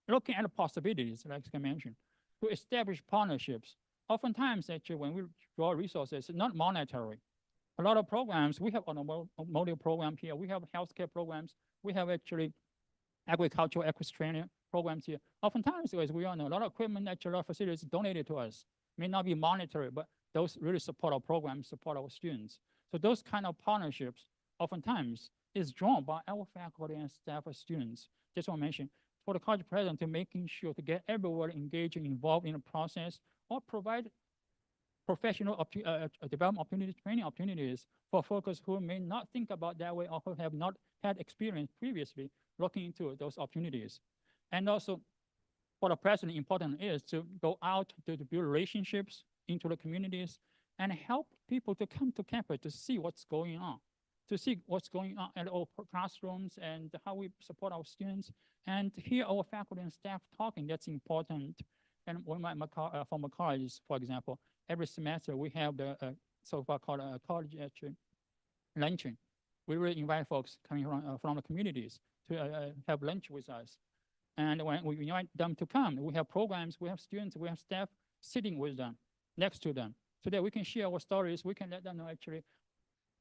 looking at the possibilities, like I mentioned, to establish partnerships. Oftentimes, actually, when we draw resources, not monetary. A lot of programs, we have automotive program here, we have healthcare programs, we have actually agricultural equestrian programs here. Oftentimes, as we all know, a lot of equipment, actually, a lot of facilities donated to us. May not be monetary, but those really support our programs, support our students. So those kind of partnerships, oftentimes, is drawn by our faculty and staff of students. Just want to mention, for the college president to making sure to get everyone engaged and involved in the process or provide professional development opportunities, training opportunities for folks who may not think about that way or who have not had experience previously looking into those opportunities. And also, for the president, important is to go out to build relationships into the communities and help people to come to campus to see what's going on, at our classrooms and how we support our students and hear our faculty and staff talking. That's important. And one of my former colleges, for example, every semester we have the so-called college luncheon. We really invite folks coming from the communities to have lunch with us. And when we invite them to come, we have programs, we have students, we have staff sitting with them, next to them, so that we can share our stories. We can let them know actually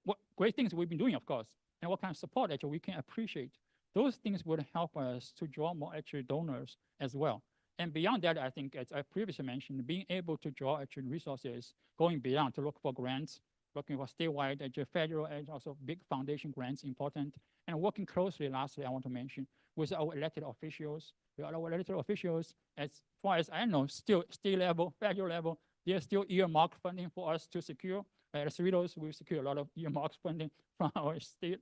what great things we've been doing, of course, and what kind of support actually we can appreciate. Those things would help us to draw more actually donors as well. And beyond that, I think, as I previously mentioned, being able to draw actually resources, going beyond to look for grants, looking for statewide, actually federal, and also big foundation grants important, and working closely, lastly, I want to mention, with our elected officials. Our elected officials, as far as I know, still state level, federal level, there's still earmark funding for us to secure. At Cerritos, we secure a lot of earmarks funding from our state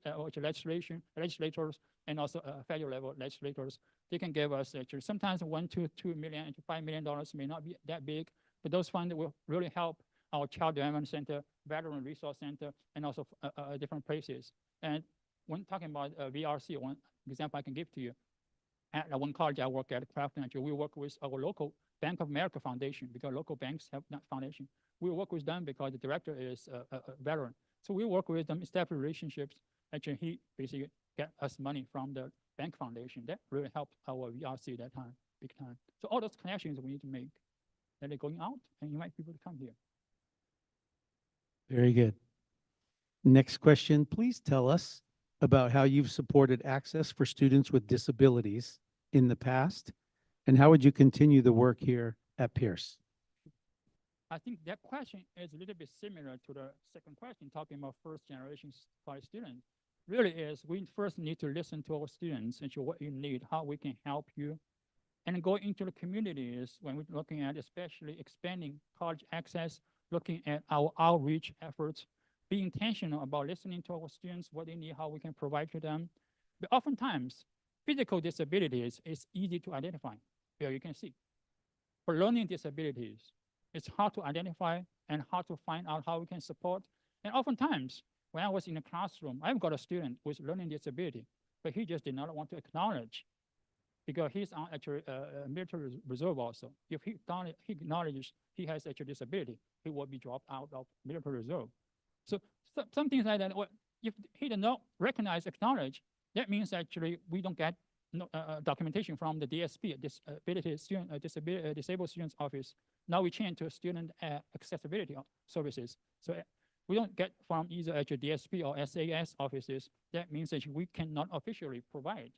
legislators and also federal level legislators. They can give us actually sometimes $1 to $2 million to $5 million may not be that big, but those funds will really help our Child Development Center, Veteran Resource Center, and also different places. And when talking about VRC, one example I can give to you, at one college I work at, Crafton, we work with our local Bank of America Foundation because local banks have that foundation. We work with them because the director is a veteran. So we work with them, establish relationships. Actually, he basically get us money from the bank foundation. That really helped our VRC that time, big time. So all those connections we need to make. That they're going out and invite people to come here. Very good. Next question, please tell us about how you've supported access for students with disabilities in the past? And how would you continue the work here at Pierce? I think that question is a little bit similar to the second question, talking about first generation college students. Really is, we first need to listen to our students and show what you need, how we can help you. And go into the communities when we're looking at especially expanding college access, looking at our outreach efforts, be intentional about listening to our students, what they need, how we can provide to them. But oftentimes, physical disabilities is easy to identify. Here you can see. For learning disabilities, it's hard to identify and hard to find out how we can support. And oftentimes, when I was in a classroom, I've got a student with learning disability, but he just did not want to acknowledge because he's on actually military reserve also. If he acknowledges he has actual disability, he will be dropped out of military reserve. So some things like that, if he does not recognize, acknowledge, that means actually we don't get documentation from the DSP, Disabled Students Office. Now we change to student accessibility services. So we don't get from either actually DSP or SAS offices. That means that we cannot officially provide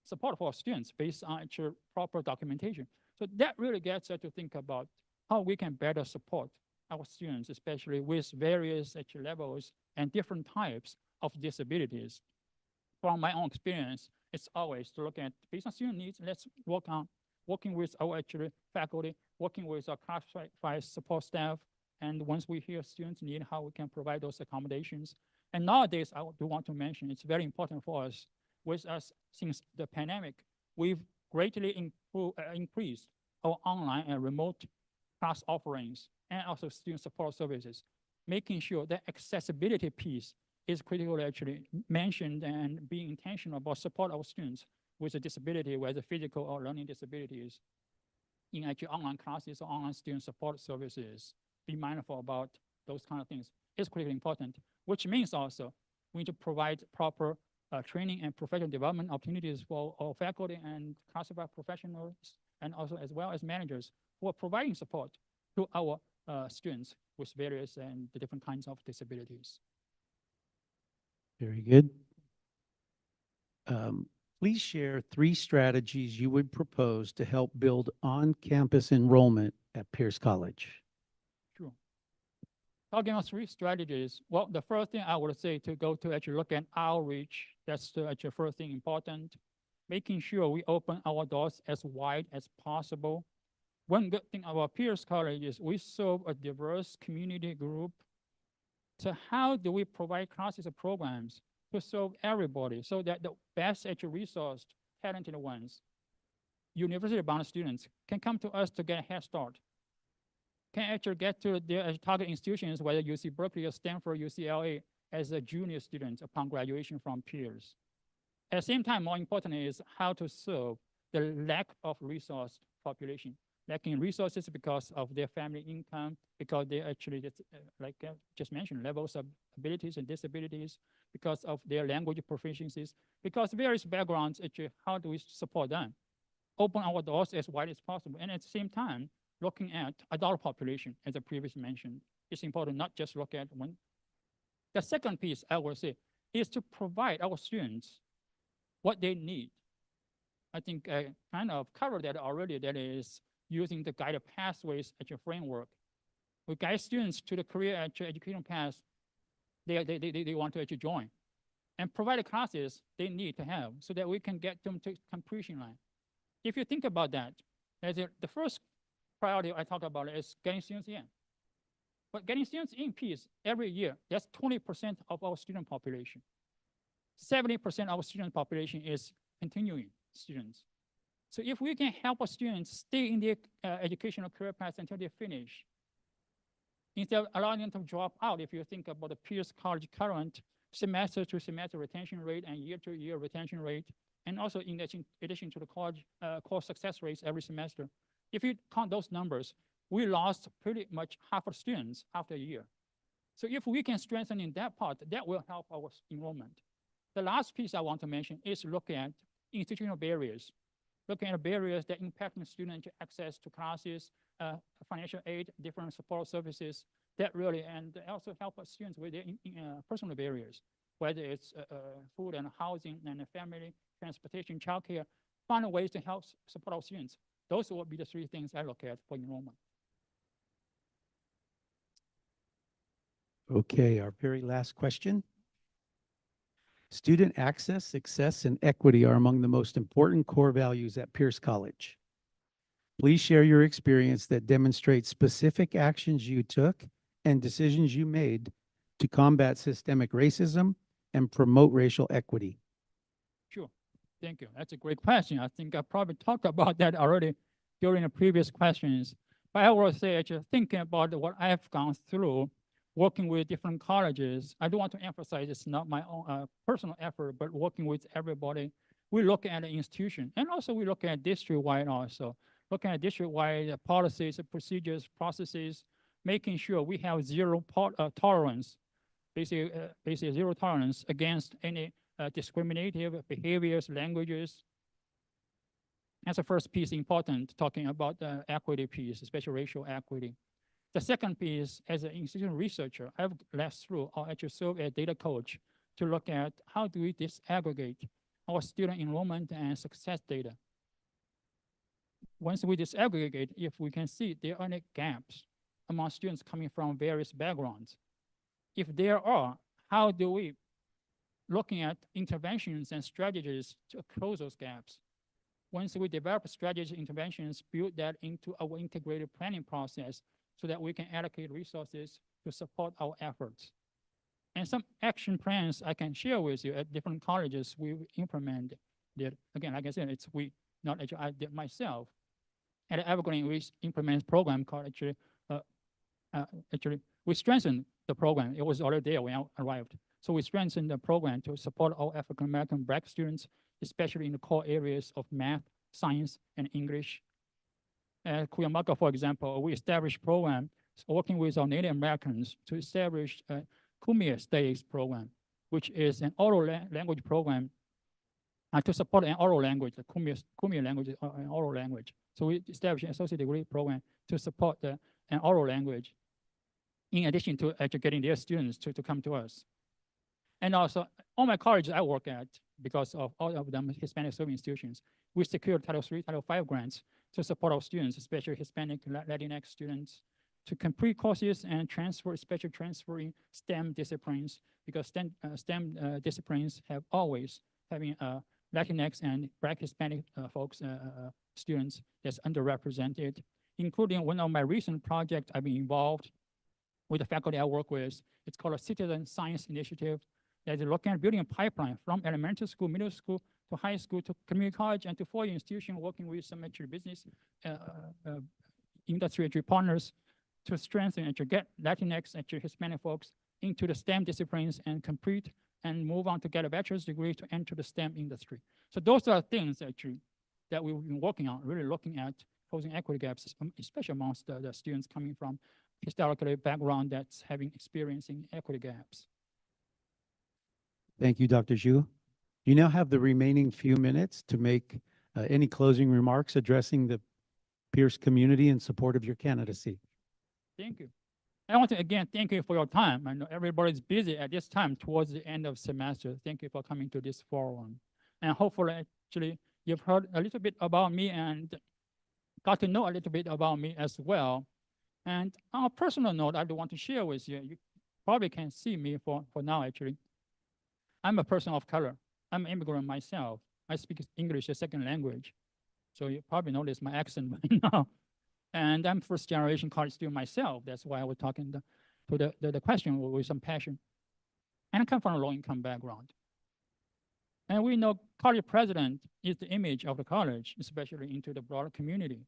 support for students based on actual proper documentation. So that really gets us to think about how we can better support our students, especially with various actual levels and different types of disabilities. From my own experience, it's always to look at, based on student needs, let's work on working with our actual faculty, working with our classified support staff, and once we hear students need, how we can provide those accommodations. And nowadays, I do want to mention, it's very important for us, with us since the pandemic, we've greatly increased our online and remote class offerings and also student support services, making sure that accessibility piece is critically actually mentioned and being intentional about support our students with a disability, whether physical or learning disabilities, in actually online classes or online student support services. Be mindful about those kind of things. It's critically important, which means also we need to provide proper training and professional development opportunities for our faculty and classified professionals, and also as well as managers who are providing support to our students with various and the different kinds of disabilities. Very good. Please share 3 strategies you would propose to help build on-campus enrollment at Pierce College. Sure. Talking about 3 strategies, well, the first thing I would say to go to actually look at outreach. That's the actually first thing important. Making sure we open our doors as wide as possible. One good thing about Pierce College is we serve a diverse community group. So how do we provide classes and programs to serve everybody so that the best actually resourced, talented ones, university-bound students can come to us to get a head start, can actually get to their target institutions, whether UC Berkeley or Stanford, UCLA, as a junior student upon graduation from Pierce. At the same time, more important is how to serve the lack of resource population, lacking resources because of their family income, because they actually, like just mentioned, levels of abilities and disabilities, because of their language proficiencies, because various backgrounds, actually, how do we support them? Open our doors as wide as possible. And at the same time, looking at adult population, as I previously mentioned, it's important not just look at one. The second piece, I will say, is to provide our students what they need. I think I kind of covered that already. That is using the guided pathways as a framework. We guide students to the career education path they want to actually join, and provide the classes they need to have so that we can get them to completion line. If you think about that, the first priority I talk about is getting students in. But getting students in piece every year, that's 20% of our student population. 70% of our student population is continuing students. So if we can help our students stay in their educational career path until they finish, instead of allowing them to drop out, if you think about the Pierce College current semester to semester retention rate and year to year retention rate, and also in addition to the college course success rates every semester, if you count those numbers, we lost pretty much half of students after a year. So if we can strengthen in that part, that will help our enrollment. The last piece I want to mention is looking at institutional barriers, looking at barriers that impact student access to classes, financial aid, different support services, that really, and also help students with their personal barriers. whether it's food and housing and family, transportation, childcare, find ways to help support our students. Those will be the three things I look at for enrollment. Okay, our very last question. Student access, success, and equity are among the most important core values at Pierce College. Please share your experience that demonstrates specific actions you took and decisions you made to combat systemic racism and promote racial equity. Sure. Thank you. That's a great question. I think I probably talked about that already during the previous questions. But I will say, actually, thinking about what I've gone through, working with different colleges, I do want to emphasize it's not my own personal effort, but working with everybody. We look at the institution, and also we look at district-wide also. Looking at district-wide policies, procedures, processes, making sure we have zero tolerance, basically zero tolerance against any discriminative behaviors, languages. That's the first piece important, talking about the equity piece, especially racial equity. The second piece, as an institutional researcher, I've led through or actually served as data coach to look at how do we disaggregate our student enrollment and success data. Once we disaggregate, if we can see there are any gaps among students coming from various backgrounds. If there are, how do we looking at interventions and strategies to close those gaps? Once we develop strategies, interventions, build that into our integrated planning process so that we can allocate resources to support our efforts. And some action plans I can share with you at different colleges we implemented. Again, like I said, it's we, not actually I did myself. At Evergreen, we implemented a program called actually, we strengthened the program. It was already there when I arrived. So we strengthened the program to support all African-American Black students, especially in the core areas of math, science, and English. At Cuyamaca, for example, we established programs working with our Native Americans to establish a Kumia Studies program, which is an oral language program to support an oral language, the Kumia language, an oral language. So we established an associate degree program to support an oral language, in addition to actually getting their students to come to us. And also, all my colleges I work at, because of all of them Hispanic serving institutions, we secured Title III, Title V grants to support our students, especially Hispanic, Latinx students, to complete courses and transfer, especially transferring STEM disciplines, because STEM disciplines have always having Latinx and Black Hispanic folks, students that's underrepresented, including one of my recent projects I've been involved with the faculty I work with. It's called a Citizen Science Initiative that is looking at building a pipeline from elementary school, middle school, to high school, to community college, and to four-year institution, working with some actually business industry partners to strengthen and to get Latinx and Hispanic folks into the STEM disciplines and complete and move on to get a bachelor's degree to enter the STEM industry. So those are things actually that we've been working on, really looking at closing equity gaps, especially amongst the students coming from historically background that's having experiencing equity gaps. Thank you, Dr. Zhu. You now have the remaining few minutes to make any closing remarks addressing the Pierce community in support of your candidacy. Thank you. I want to again thank you for your time. I know everybody's busy at this time towards the end of semester. Thank you for coming to this forum. And hopefully, actually, you've heard a little bit about me and got to know a little bit about me as well. And on a personal note, I do want to share with you, you probably can see me for now, actually. I'm a person of color. I'm an immigrant myself. I speak English as a second language. So you probably notice my accent by now. And I'm first generation college student myself. That's why I was talking to the question with some passion. And I come from a low income background. And we know college president is the image of the college, especially into the broader community.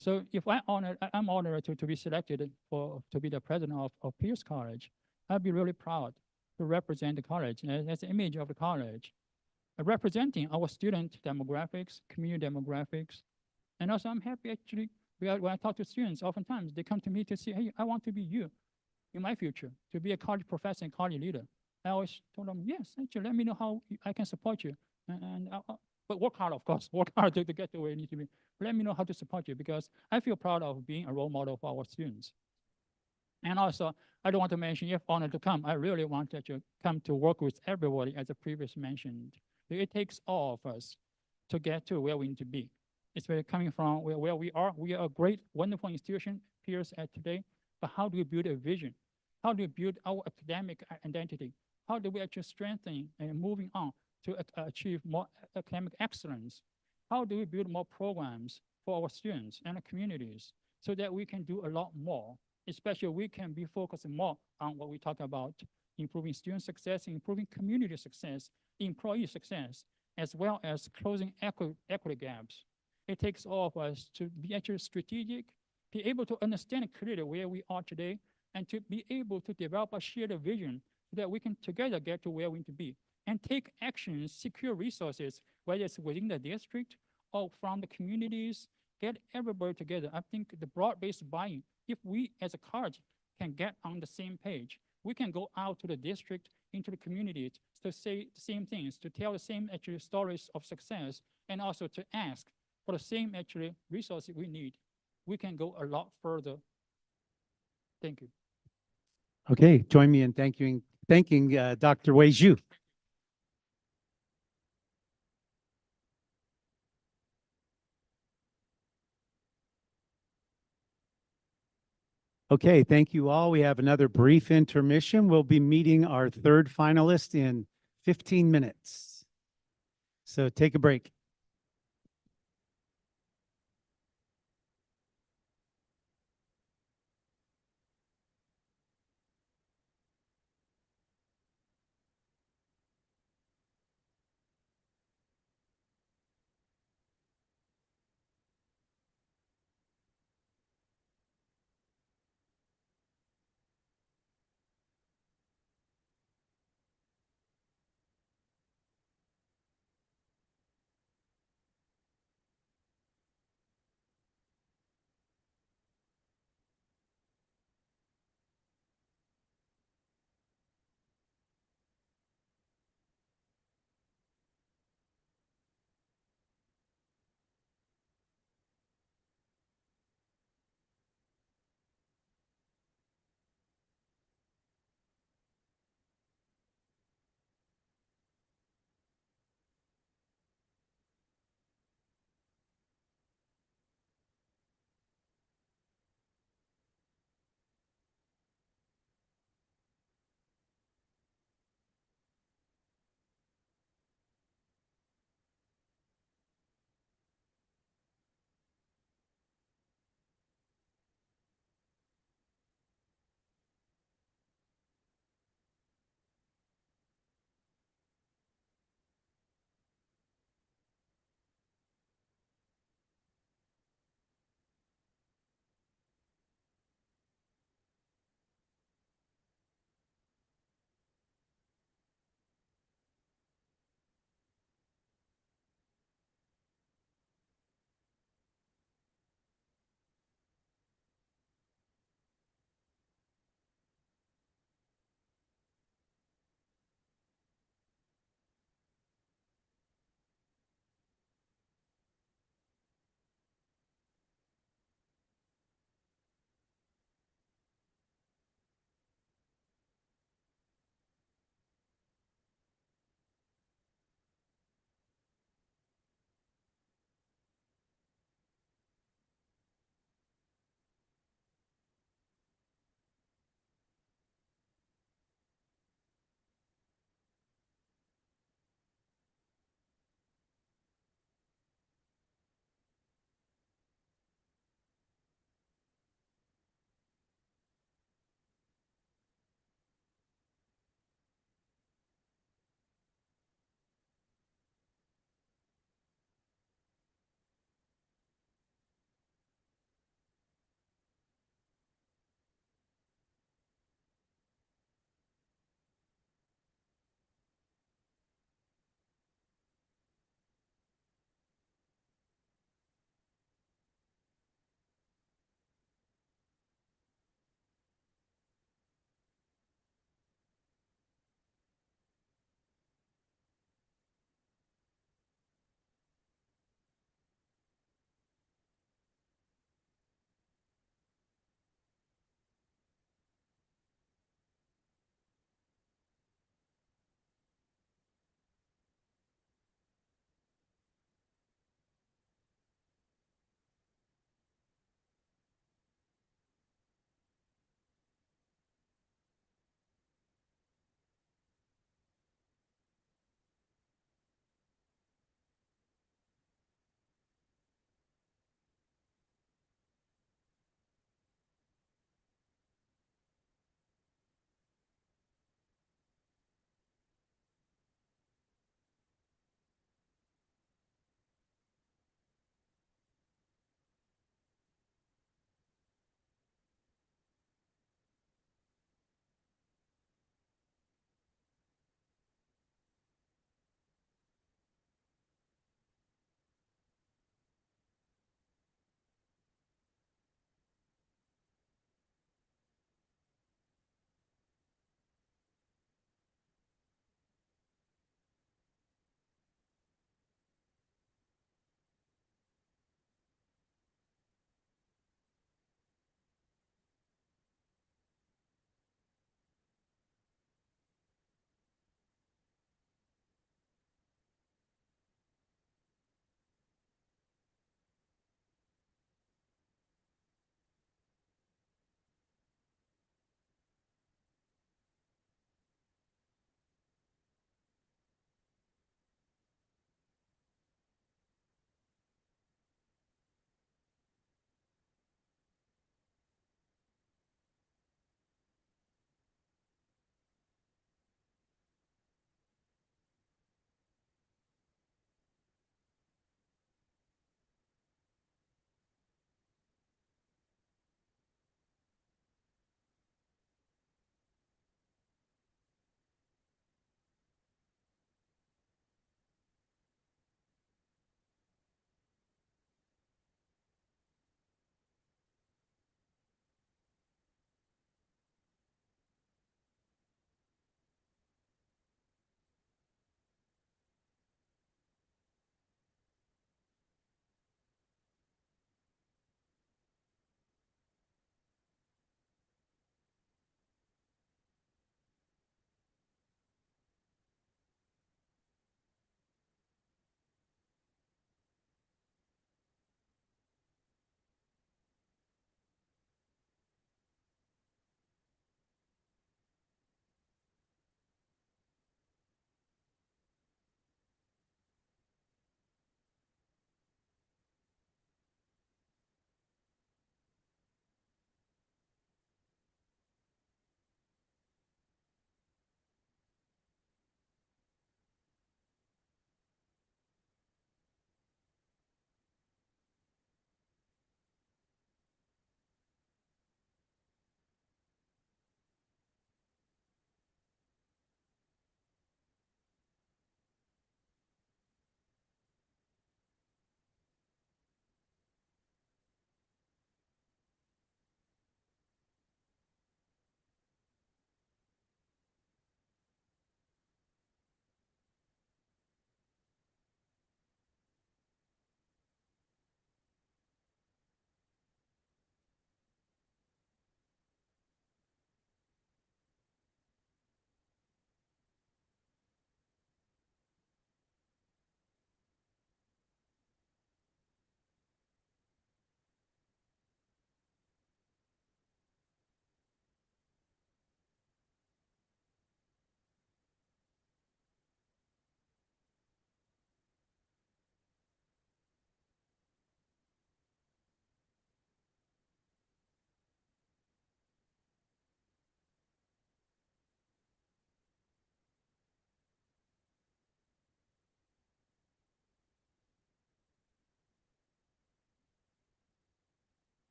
So if I'm honored to be selected to be the president of Pierce College, I'd be really proud to represent the college as the image of the college, representing our student demographics, community demographics. And also I'm happy actually, when I talk to students, oftentimes they come to me to say, hey, I want to be you in my future, to be a college professor and college leader. I always told them, yes, actually, let me know how I can support you. But work hard, of course, work hard to get to where you need to be. But let me know how to support you, because I feel proud of being a role model for our students. And also, I don't want to mention, if honored to come, I really want to come to work with everybody, as the previous mentioned. It takes all of us to get to where we need to be. It's really coming from where we are. We are a great, wonderful institution, peers at today, but how do we build a vision? How do we build our academic identity? How do we actually strengthen and moving on to achieve more academic excellence? How do we build more programs for our students and communities so that we can do a lot more? Especially we can be focused more on what we talk about, improving student success, improving community success, employee success, as well as closing equity gaps. It takes all of us to be actually strategic, be able to understand clearly where we are today, and to be able to develop a shared vision so that we can together get to where we need to be and take actions, secure resources, whether it's within the district or from the communities, get everybody together. I think the broad-based buy-in, if we as a college can get on the same page, we can go out to the district, into the communities to say the same things, to tell the same actually stories of success, and also to ask for the same actually resources we need. We can go a lot further. Thank you. Okay, join me in thanking Dr. Wei Zhu. Okay, thank you all. We have another brief intermission. We'll be meeting our third finalist in 15 minutes. So take a break.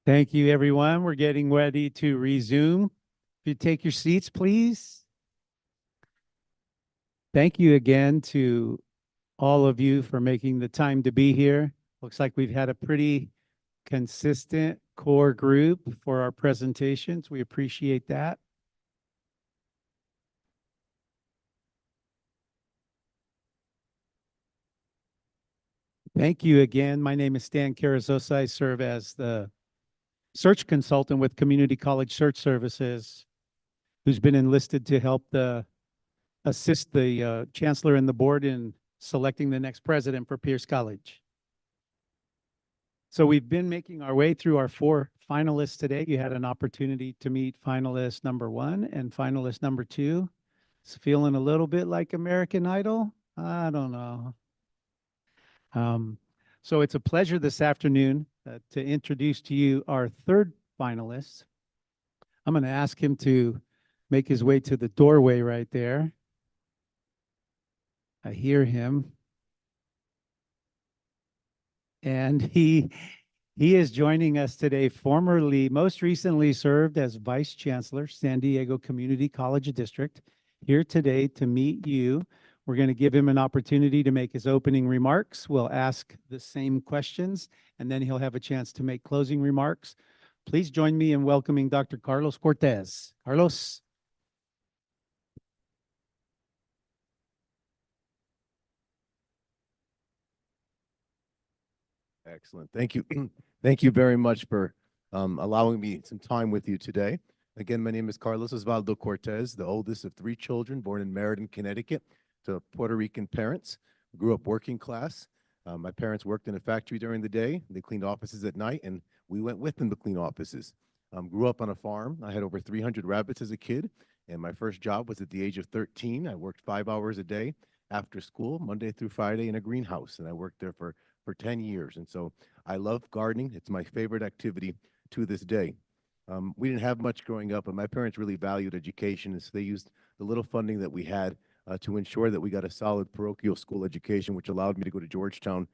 Thank you, everyone. We're getting ready to resume. If you take your seats, please. Thank you again to all of you for making the time to be here. Looks like we've had a pretty consistent core group for our presentations. We appreciate that. Thank you again. My name is Stan Carrizosa. I serve as the search consultant with Community College Search Services, who's been enlisted to help assist the chancellor and the board in selecting the next president for Pierce College. So we've been making our way through our 4 finalists today. You had an opportunity to meet finalist number 1 and finalist number 2. It's feeling a little bit like American Idol. I don't know. So it's a pleasure this afternoon to introduce to you our 3rd finalist. I'm going to ask him to make his way to the doorway right there. I hear him. And he is joining us today, most recently served as Vice Chancellor, San Diego Community College District, here today to meet you. We're going to give him an opportunity to make his opening remarks. We'll ask the same questions, and then he'll have a chance to make closing remarks. Please join me in welcoming Dr. Carlos Cortez. Carlos. Excellent. Thank you. Thank you very much for allowing me some time with you today. Again, my name is Carlos Osvaldo Cortez, the oldest of 3 children born in Meriden, Connecticut, to Puerto Rican parents. Grew up working class. My parents worked in a factory during the day. They cleaned offices at night, and we went with them to clean offices. Grew up on a farm. I had over 300 rabbits as a kid, and my first job was at the age of 13. I worked 5 hours a day after school, Monday through Friday, in a greenhouse, and I worked there for 10 years. And so I love gardening. It's my favorite activity to this day. We didn't have much growing up, but my parents really valued education, and so they used the little funding that we had to ensure that we got a solid parochial school education, which allowed me to go to Georgetown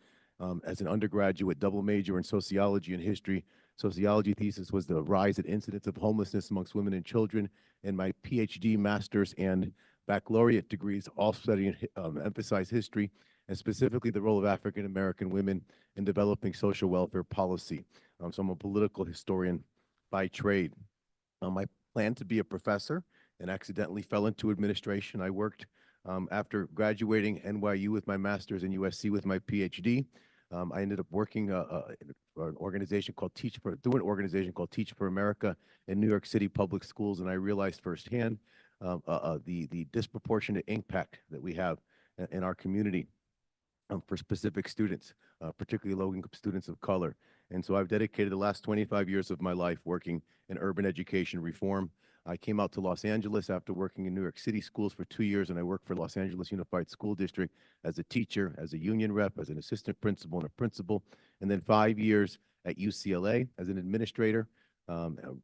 as an undergraduate, double major in sociology and history. Sociology thesis was the rise and incidence of homelessness amongst women and children, and my PhD, master's, and baccalaureate degrees all study and emphasize history, and specifically the role of African American women in developing social welfare policy. So I'm a political historian by trade. I planned to be a professor and accidentally fell into administration. I worked after graduating NYU with my master's and USC with my PhD. I ended up working for an organization called Teach for America in New York City public schools, and I realized firsthand the disproportionate impact that we have in our community for specific students, particularly low-income students of color. And so I've dedicated the last 25 years of my life working in urban education reform. I came out to Los Angeles after working in New York City schools for 2 years, and I worked for Los Angeles Unified School District as a teacher, as a union rep, as an assistant principal and a principal, and then 5 years at UCLA as an administrator,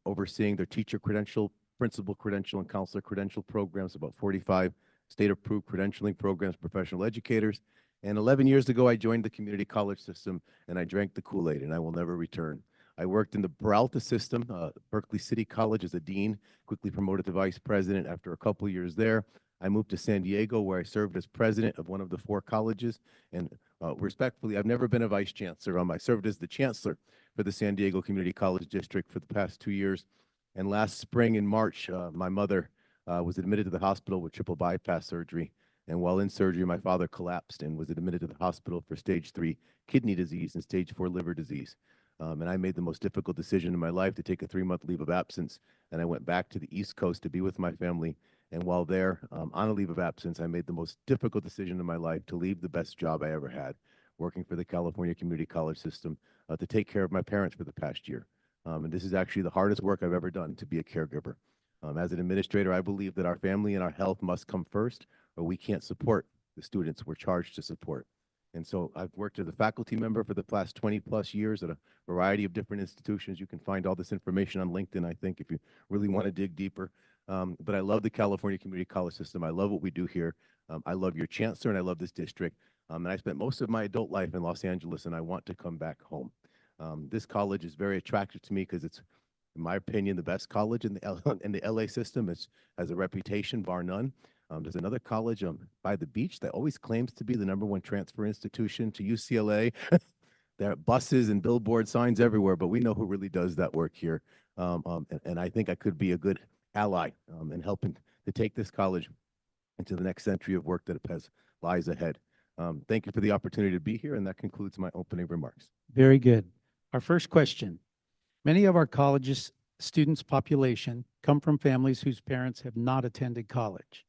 overseeing their teacher credential, principal credential, and counselor credential programs, about 45 state-approved credentialing programs, professional educators. And 11 years ago, I joined the community college system, and I drank the Kool-Aid, and I will never return. I worked in the Peralta system, Berkeley City College as a dean, quickly promoted to vice president after a couple of years there. I moved to San Diego, where I served as president of one of the 4 colleges. And respectfully, I've never been a vice chancellor. I served as the chancellor for the San Diego Community College District for the past 2 years. And last spring in March, my mother was admitted to the hospital with triple bypass surgery. And while in surgery, my father collapsed and was admitted to the hospital for stage 3 kidney disease and stage 4 liver disease. And I made the most difficult decision in my life to take a 3-month leave of absence. And I went back to the East Coast to be with my family. And while there, on a leave of absence, I made the most difficult decision in my life to leave the best job I ever had, working for the California Community College System, to take care of my parents for the past year. And this is actually the hardest work I've ever done, to be a caregiver. As an administrator, I believe that our family and our health must come first, or we can't support the students we're charged to support. And so I've worked as a faculty member for the past 20+ years at a variety of different institutions. You can find all this information on LinkedIn, I think, if you really want to dig deeper. But I love the California Community College System. I love what we do here. I love your chancellor, and I love this district. And I spent most of my adult life in Los Angeles, and I want to come back home. This college is very attractive to me because it's, in my opinion, the best college in the in the LA system. It has a reputation, bar none. There's another college by the beach that always claims to be the #1 transfer institution to UCLA. There are buses and billboard signs everywhere, but we know who really does that work here. And I think I could be a good ally in helping to take this college into the next century of work that lies ahead. Thank you for the opportunity to be here, and that concludes my opening remarks. Very good. Our first question. Many of our college's students' population come from families whose parents have not attended college.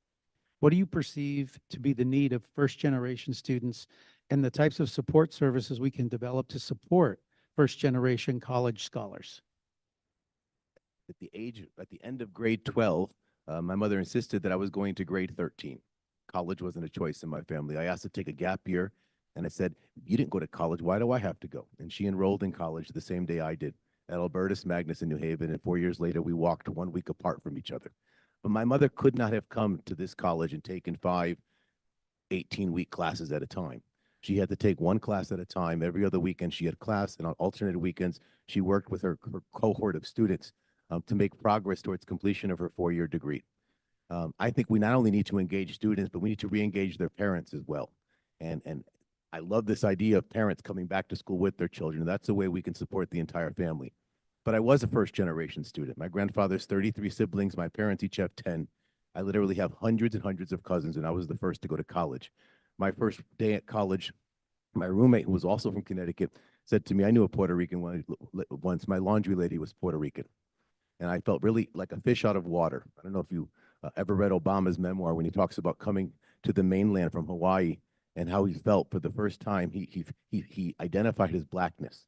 What do you perceive to be the need of first-generation students and the types of support services we can develop to support first-generation college scholars? At the end of grade 12, my mother insisted that I was going to grade 13. College wasn't a choice in my family. I asked to take a gap year, and I said, you didn't go to college, why do I have to go? And she enrolled in college the same day I did at Albertus Magnus in New Haven, and 4 years later, we walked 1 week apart from each other. But my mother could not have come to this college and taken 5 18-week classes at a time. She had to take one class at a time. Every other weekend she had class, and on alternate weekends, she worked with her cohort of students to make progress towards completion of her 4-year degree. I think we not only need to engage students, but we need to re-engage their parents as well. And I love this idea of parents coming back to school with their children. That's a way we can support the entire family. But I was a first-generation student. My grandfather's 33 siblings. My parents each have 10. I literally have hundreds and hundreds of cousins, and I was the first to go to college. My first day at college, my roommate, who was also from Connecticut, said to me, I knew a Puerto Rican once. My laundry lady was Puerto Rican. And I felt really like a fish out of water. I don't know if you ever read Obama's memoir when he talks about coming to the mainland from Hawaii and how he felt for the first time. He identified his blackness.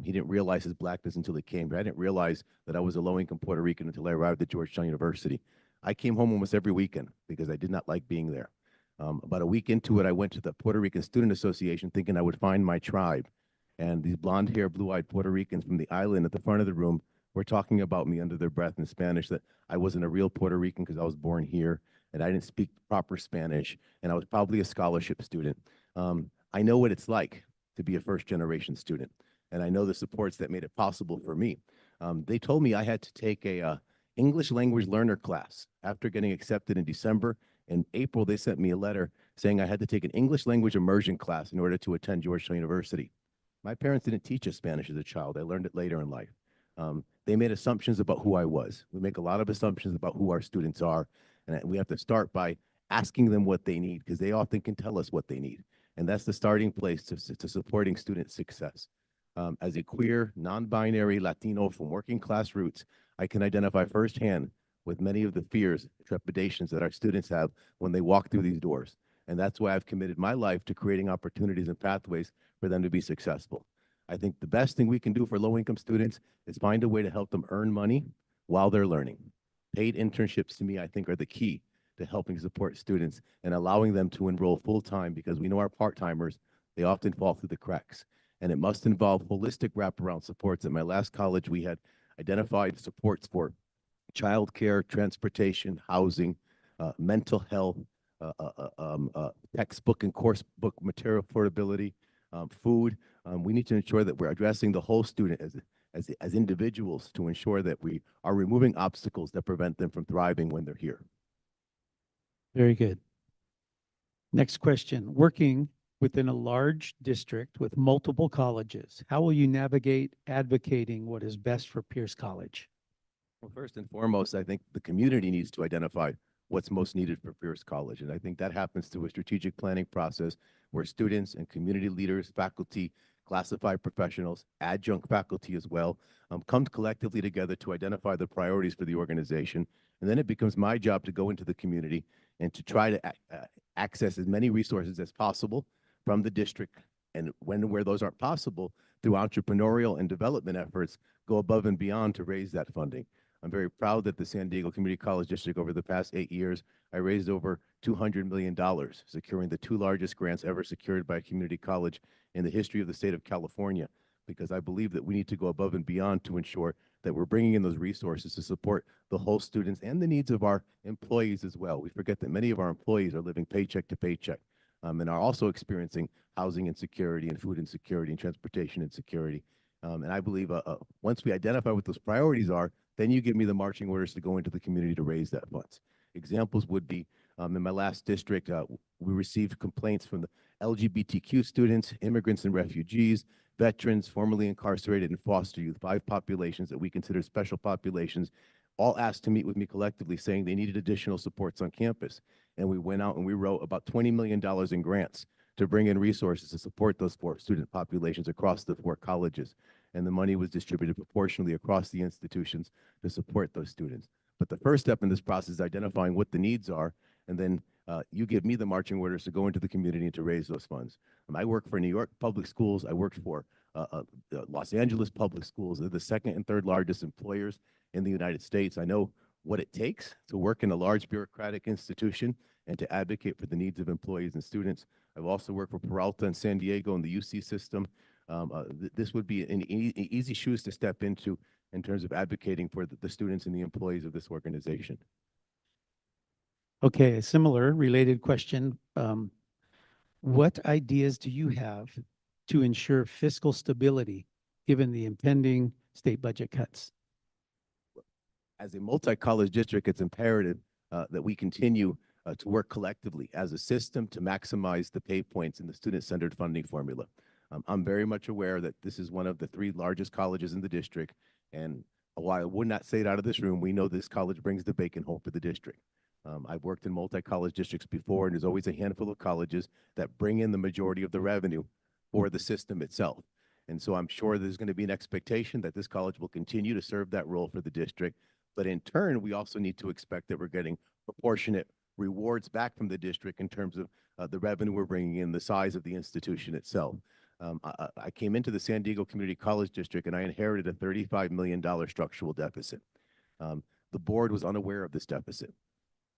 He didn't realize his blackness until he came here. I didn't realize that I was a low-income Puerto Rican until I arrived at Georgetown University. I came home almost every weekend because I did not like being there. About a week into it, I went to the Puerto Rican Student Association thinking I would find my tribe. And these blonde-haired, blue-eyed Puerto Ricans from the island at the front of the room were talking about me under their breath in Spanish, that I wasn't a real Puerto Rican because I was born here, and I didn't speak proper Spanish, and I was probably a scholarship student. I know what it's like to be a first-generation student, and I know the supports that made it possible for me. They told me I had to take a English language learner class after getting accepted in December. In April, they sent me a letter saying I had to take an English language immersion class in order to attend Georgetown University. My parents didn't teach us Spanish as a child. I learned it later in life. They made assumptions about who I was. We make a lot of assumptions about who our students are, and we have to start by asking them what they need, because they often can tell us what they need. And that's the starting place to supporting student success. As a queer, non-binary Latino from working class roots, I can identify firsthand with many of the fears, trepidations that our students have when they walk through these doors. And that's why I've committed my life to creating opportunities and pathways for them to be successful. I think the best thing we can do for low-income students is find a way to help them earn money while they're learning. Paid internships, to me, I think, are the key to helping support students and allowing them to enroll full-time, because we know our part-timers, they often fall through the cracks. And it must involve holistic wraparound supports. At my last college, we had identified supports for childcare, transportation, housing, mental health, textbook and course book material affordability, food. We need to ensure that we're addressing the whole student as individuals to ensure that we are removing obstacles that prevent them from thriving when they're here. Very good. Next question. Working within a large district with multiple colleges, how will you navigate advocating what is best for Pierce College? Well, first and foremost, I think the community needs to identify what's most needed for Pierce College. And I think that happens through a strategic planning process where students and community leaders, faculty, classified professionals, adjunct faculty as well, come collectively together to identify the priorities for the organization. And then it becomes my job to go into the community and to try to access as many resources as possible from the district, and where those aren't possible, through entrepreneurial and development efforts, go above and beyond to raise that funding. I'm very proud that the San Diego Community College District, over the past 8 years, I raised over $200 million, securing the 2 largest grants ever secured by a community college in the history of the state of California, because I believe that we need to go above and beyond to ensure that we're bringing in those resources to support the whole students and the needs of our employees as well. We forget that many of our employees are living paycheck to paycheck, and are also experiencing housing insecurity and food insecurity and transportation insecurity. And I believe once we identify what those priorities are, then you give me the marching orders to go into the community to raise that funds. Examples would be in my last district, we received complaints from the LGBTQ students, immigrants and refugees, veterans, formerly incarcerated, and foster youth, 5 populations that we consider special populations, all asked to meet with me collectively saying they needed additional supports on campus. And we went out and we wrote about $20 million in grants to bring in resources to support those 4 student populations across the 4 colleges. And the money was distributed proportionally across the institutions to support those students. But the first step in this process is identifying what the needs are, and then you give me the marching orders to go into the community and to raise those funds. I work for New York Public Schools. I worked for Los Angeles Public Schools. They're the 2nd and 3rd largest employers in the United States. I know what it takes to work in a large bureaucratic institution and to advocate for the needs of employees and students. I've also worked for Peralta in San Diego in the UC system. This would be an easy shoes to step into in terms of advocating for the students and the employees of this organization. Okay, a similar related question. What ideas do you have to ensure fiscal stability given the impending state budget cuts? As a multi-college district, it's imperative that we continue to work collectively as a system to maximize the pay points in the student-centered funding formula. I'm very much aware that this is one of the 3 largest colleges in the district, and while I would not say it out of this room, we know this college brings the bacon home for the district. I've worked in multi-college districts before, and there's always a handful of colleges that bring in the majority of the revenue for the system itself. And so I'm sure there's going to be an expectation that this college will continue to serve that role for the district. But in turn, we also need to expect that we're getting proportionate rewards back from the district in terms of the revenue we're bringing in, the size of the institution itself. I came into the San Diego Community College District and I inherited a $35 million structural deficit. The board was unaware of this deficit.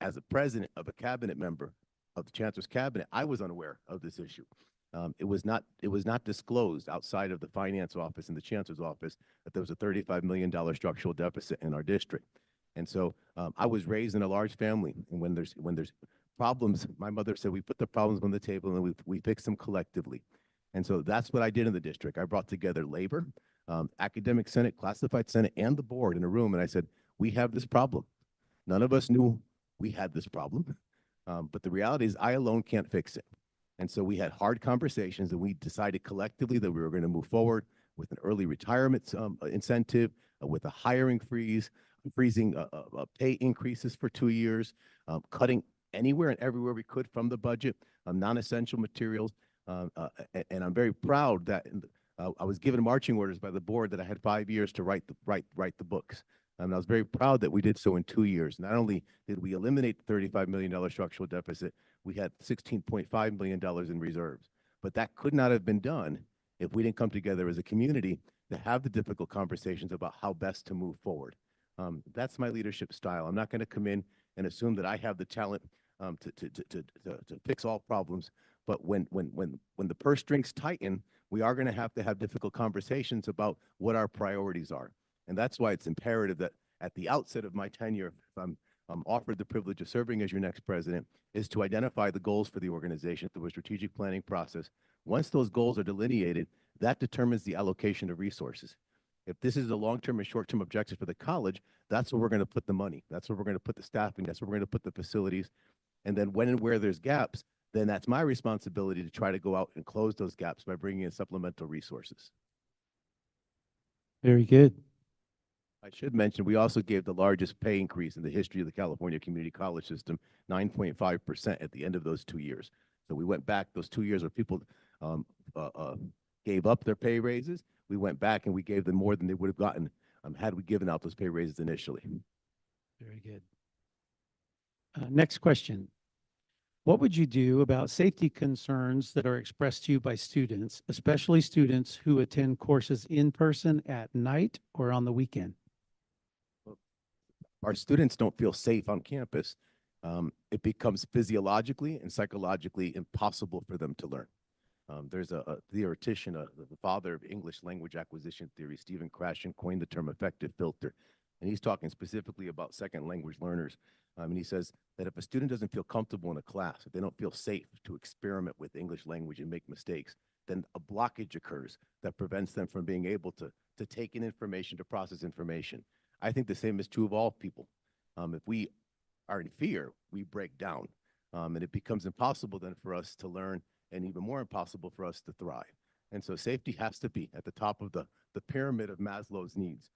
As a president of a cabinet member of the chancellor's cabinet, I was unaware of this issue. It was not disclosed outside of the finance office and the chancellor's office that there was a $35 million structural deficit in our district. And so I was raised in a large family, and when there's problems, my mother said we put the problems on the table and we fix them collectively. And so that's what I did in the district. I brought together labor, academic senate, classified senate, and the board in a room, and I said, we have this problem. None of us knew we had this problem, but the reality is I alone can't fix it. And so we had hard conversations, and we decided collectively that we were going to move forward with an early retirement incentive, with a hiring freeze, freezing pay increases for 2 years, cutting anywhere and everywhere we could from the budget, non-essential materials. And I'm very proud that I was given marching orders by the board that I had 5 years to write the books. And I was very proud that we did so in 2 years. Not only did we eliminate the $35 million structural deficit, we had $16.5 million in reserves. But that could not have been done if we didn't come together as a community to have the difficult conversations about how best to move forward. That's my leadership style. I'm not going to come in and assume that I have the talent to fix all problems. But when the purse strings tighten, we are going to have difficult conversations about what our priorities are. And that's why it's imperative that at the outset of my tenure, if I'm offered the privilege of serving as your next president, is to identify the goals for the organization through a strategic planning process. Once those goals are delineated, that determines the allocation of resources. If this is a long-term and short-term objective for the college, that's where we're going to put the money. That's where we're going to put the staffing. That's where we're going to put the facilities. And then when and where there's gaps, then that's my responsibility to try to go out and close those gaps by bringing in supplemental resources. Very good. I should mention, we also gave the largest pay increase in the history of the California community college system, 9.5% at the end of those 2 years. So we went back those 2 years where people gave up their pay raises. We went back and we gave them more than they would have gotten had we given out those pay raises initially. Very good. Next question. What would you do about safety concerns that are expressed to you by students, especially students who attend courses in person at night or on the weekend? Our students don't feel safe on campus. It becomes physiologically and psychologically impossible for them to learn. There's a theoretician, the father of English language acquisition theory, Stephen Krashen, coined the term affective filter. And he's talking specifically about second language learners. And he says that if a student doesn't feel comfortable in a class, if they don't feel safe to experiment with English language and make mistakes, then a blockage occurs that prevents them from being able to take in information, to process information. I think the same is true of all people. If we are in fear, we break down. And it becomes impossible then for us to learn, and even more impossible for us to thrive. And so safety has to be at the top of the pyramid of Maslow's needs.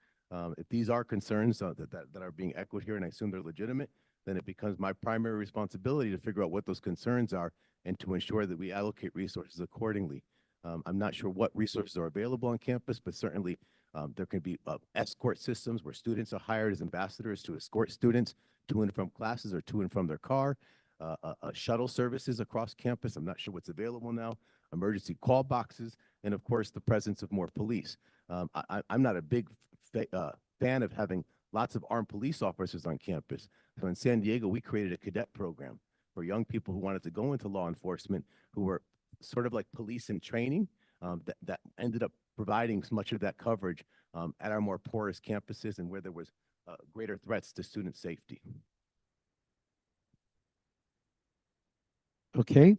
If these are concerns that are being echoed here, and I assume they're legitimate, then it becomes my primary responsibility to figure out what those concerns are and to ensure that we allocate resources accordingly. I'm not sure what resources are available on campus, but certainly there can be escort systems where students are hired as ambassadors to escort students to and from classes or to and from their car. Shuttle services across campus. I'm not sure what's available now. Emergency call boxes, and of course, the presence of more police. I'm not a big fan of having lots of armed police officers on campus. So in San Diego, we created a cadet program for young people who wanted to go into law enforcement, who were sort of like police in training, that ended up providing much of that coverage at our more porous campuses and where there was greater threats to student safety. Okay.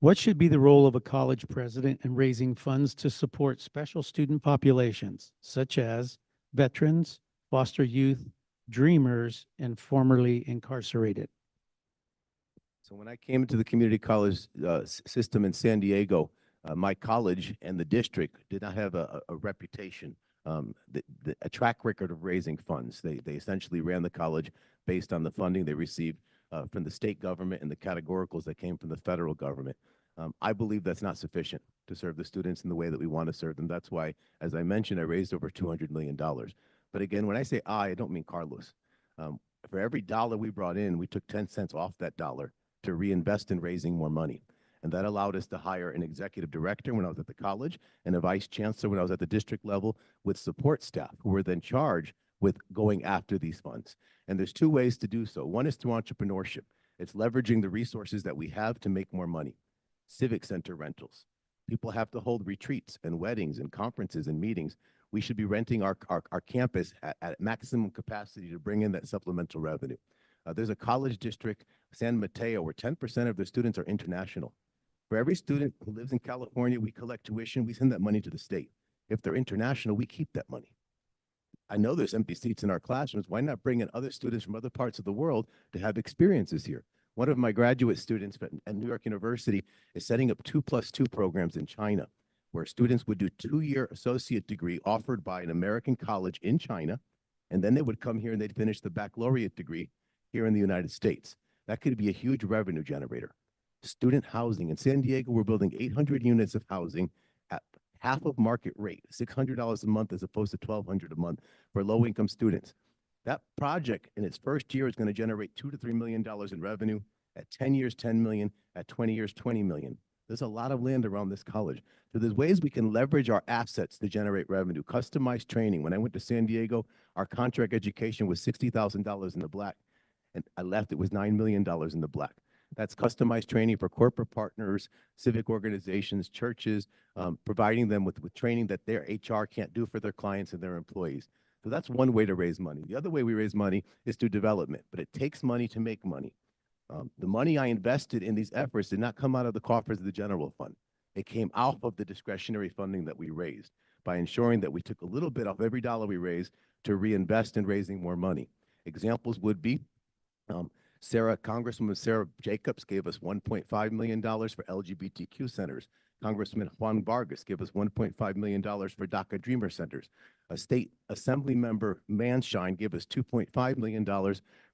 What should be the role of a college president in raising funds to support special student populations, such as veterans, foster youth, dreamers, and formerly incarcerated? So when I came into the community college system in San Diego, my college and the district did not have a reputation, a track record of raising funds. They essentially ran the college based on the funding they received from the state government and the categoricals that came from the federal government. I believe that's not sufficient to serve the students in the way that we want to serve them. That's why, as I mentioned, I raised over $200 million. But again, when I say I don't mean Carlos. For every dollar we brought in, we took 10 cents off that dollar to reinvest in raising more money. And that allowed us to hire an executive director when I was at the college and a vice chancellor when I was at the district level, with support staff who were then charged with going after these funds. And there's two ways to do so. One is through entrepreneurship. It's leveraging the resources that we have to make more money. Civic center rentals. People have to hold retreats and weddings and conferences and meetings. We should be renting our campus at maximum capacity to bring in that supplemental revenue. There's a college district, San Mateo, where 10% of their students are international. For every student who lives in California, we collect tuition, we send that money to the state. If they're international, we keep that money. I know there's empty seats in our classrooms. Why not bring in other students from other parts of the world to have experiences here? One of my graduate students at New York University is setting up 2+2 programs in China, where students would do 2-year associate degree offered by an American college in China, and then they would come here and they'd finish the baccalaureate degree here in the United States. That could be a huge revenue generator. Student housing. In San Diego, we're building 800 units of housing at half of market rate, $600 a month as opposed to $1,200 a month for low-income students. That project in its first year is going to generate $2 to $3 million in revenue. At 10 years, 10 million. At 20 years, 20 million. There's a lot of land around this college. So there's ways we can leverage our assets to generate revenue. Customized training. When I went to San Diego, our contract education was $60,000 in the black. And I left, it was $9 million in the black. That's customized training for corporate partners, civic organizations, churches, providing them with training that their HR can't do for their clients and their employees. So that's one way to raise money. The other way we raise money is through development, but it takes money to make money. The money I invested in these efforts did not come out of the coffers of the general fund. It came out of the discretionary funding that we raised by ensuring that we took a little bit off every dollar we raised to reinvest in raising more money. Examples would be Congresswoman Sarah Jacobs gave us $1.5 million for LGBTQ centers. Congressman Juan Vargas gave us $1.5 million for DACA Dreamer centers. A state assembly member, Manshine, gave us $2.5 million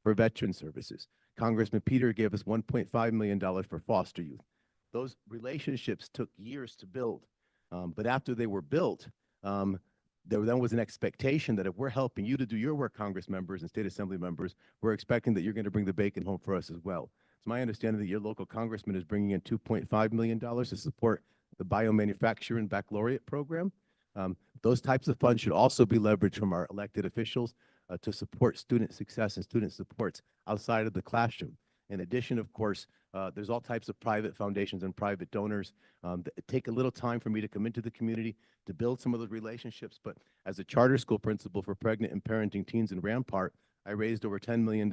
for veteran services. Congressman Peter gave us $1.5 million for foster youth. Those relationships took years to build, but after they were built, there then was an expectation that if we're helping you to do your work, Congress members and state assembly members, we're expecting that you're going to bring the bacon home for us as well. It's my understanding that your local congressman is bringing in $2.5 million to support the biomanufacturing baccalaureate program. Those types of funds should also be leveraged from our elected officials to support student success and student supports outside of the classroom. In addition, of course, there's all types of private foundations and private donors. It take a little time for me to come into the community to build some of those relationships, but as a charter school principal for pregnant and parenting teens in Rampart, I raised over $10 million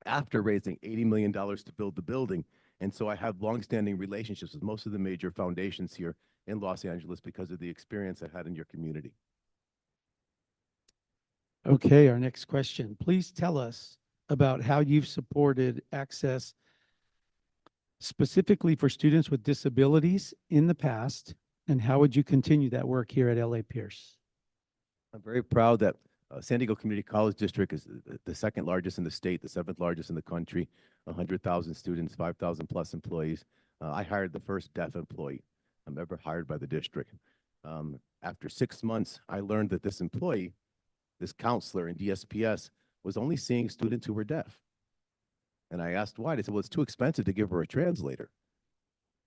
after raising $80 million to build the building. And so I have longstanding relationships with most of the major foundations here in Los Angeles because of the experience I had in your community. Okay, our next question. Please tell us about how you've supported access specifically for students with disabilities in the past, and how would you continue that work here at LA Pierce? I'm very proud that San Diego Community College District is the second largest in the state, the seventh largest in the country, 100,000 students, 5,000 plus employees. I hired the first deaf employee ever hired by the district. After 6 months, I learned that this employee, this counselor in DSPS, was only seeing students who were deaf. And I asked why. They said, well, it's too expensive to give her a translator.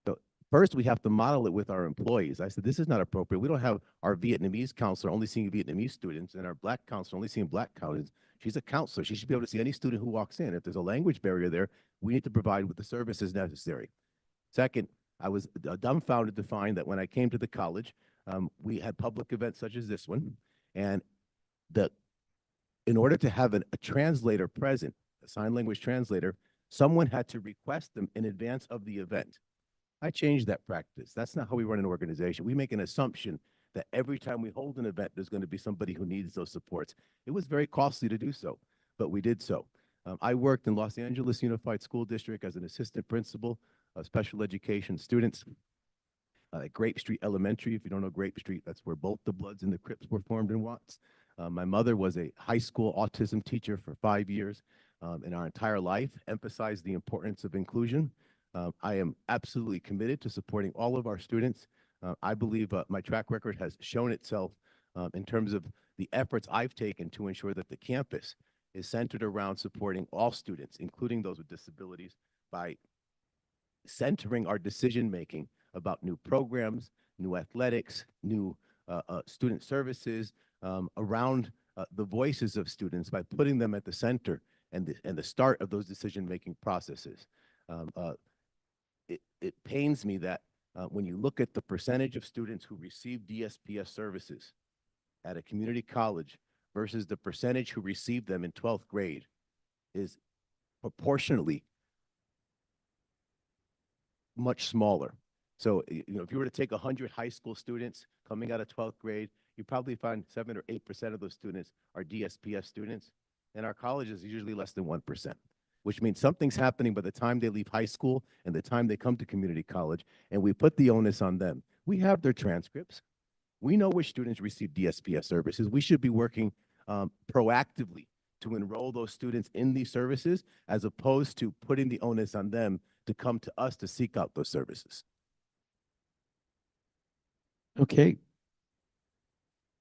So first, we have to model it with our employees. I said, this is not appropriate. We don't have our Vietnamese counselor only seeing Vietnamese students and our Black counselor only seeing Black students. She's a counselor. She should be able to see any student who walks in. If there's a language barrier there, we need to provide with the services necessary. Second, I was dumbfounded to find that when I came to the college, we had public events such as this one, and in order to have a translator present, a sign language translator, someone had to request them in advance of the event. I changed that practice. That's not how we run an organization. We make an assumption that every time we hold an event, there's going to be somebody who needs those supports. It was very costly to do so, but we did so. I worked in Los Angeles Unified School District as an assistant principal of special education students at Grape Street Elementary. If you don't know Grape Street, that's where both the Bloods and the Crips were formed in Watts. My mother was a high school autism teacher for 5 years. In our entire life, emphasized the importance of inclusion. I am absolutely committed to supporting all of our students. I believe my track record has shown itself in terms of the efforts I've taken to ensure that the campus is centered around supporting all students, including those with disabilities, by centering our decision-making about new programs, new athletics, new student services around the voices of students by putting them at the center and the start of those decision-making processes. It pains me that when you look at the percentage of students who receive DSPS services at a community college versus the percentage who receive them in 12th grade is proportionately much smaller. So, if you were to take 100 high school students coming out of 12th grade, you probably find 7 or 8% of those students are DSPS students. And our colleges is usually less than 1%, which means something's happening by the time they leave high school and the time they come to community college, and we put the onus on them. We have their transcripts. We know which students receive DSPS services. We should be working proactively to enroll those students in these services as opposed to putting the onus on them to come to us to seek out those services. Okay.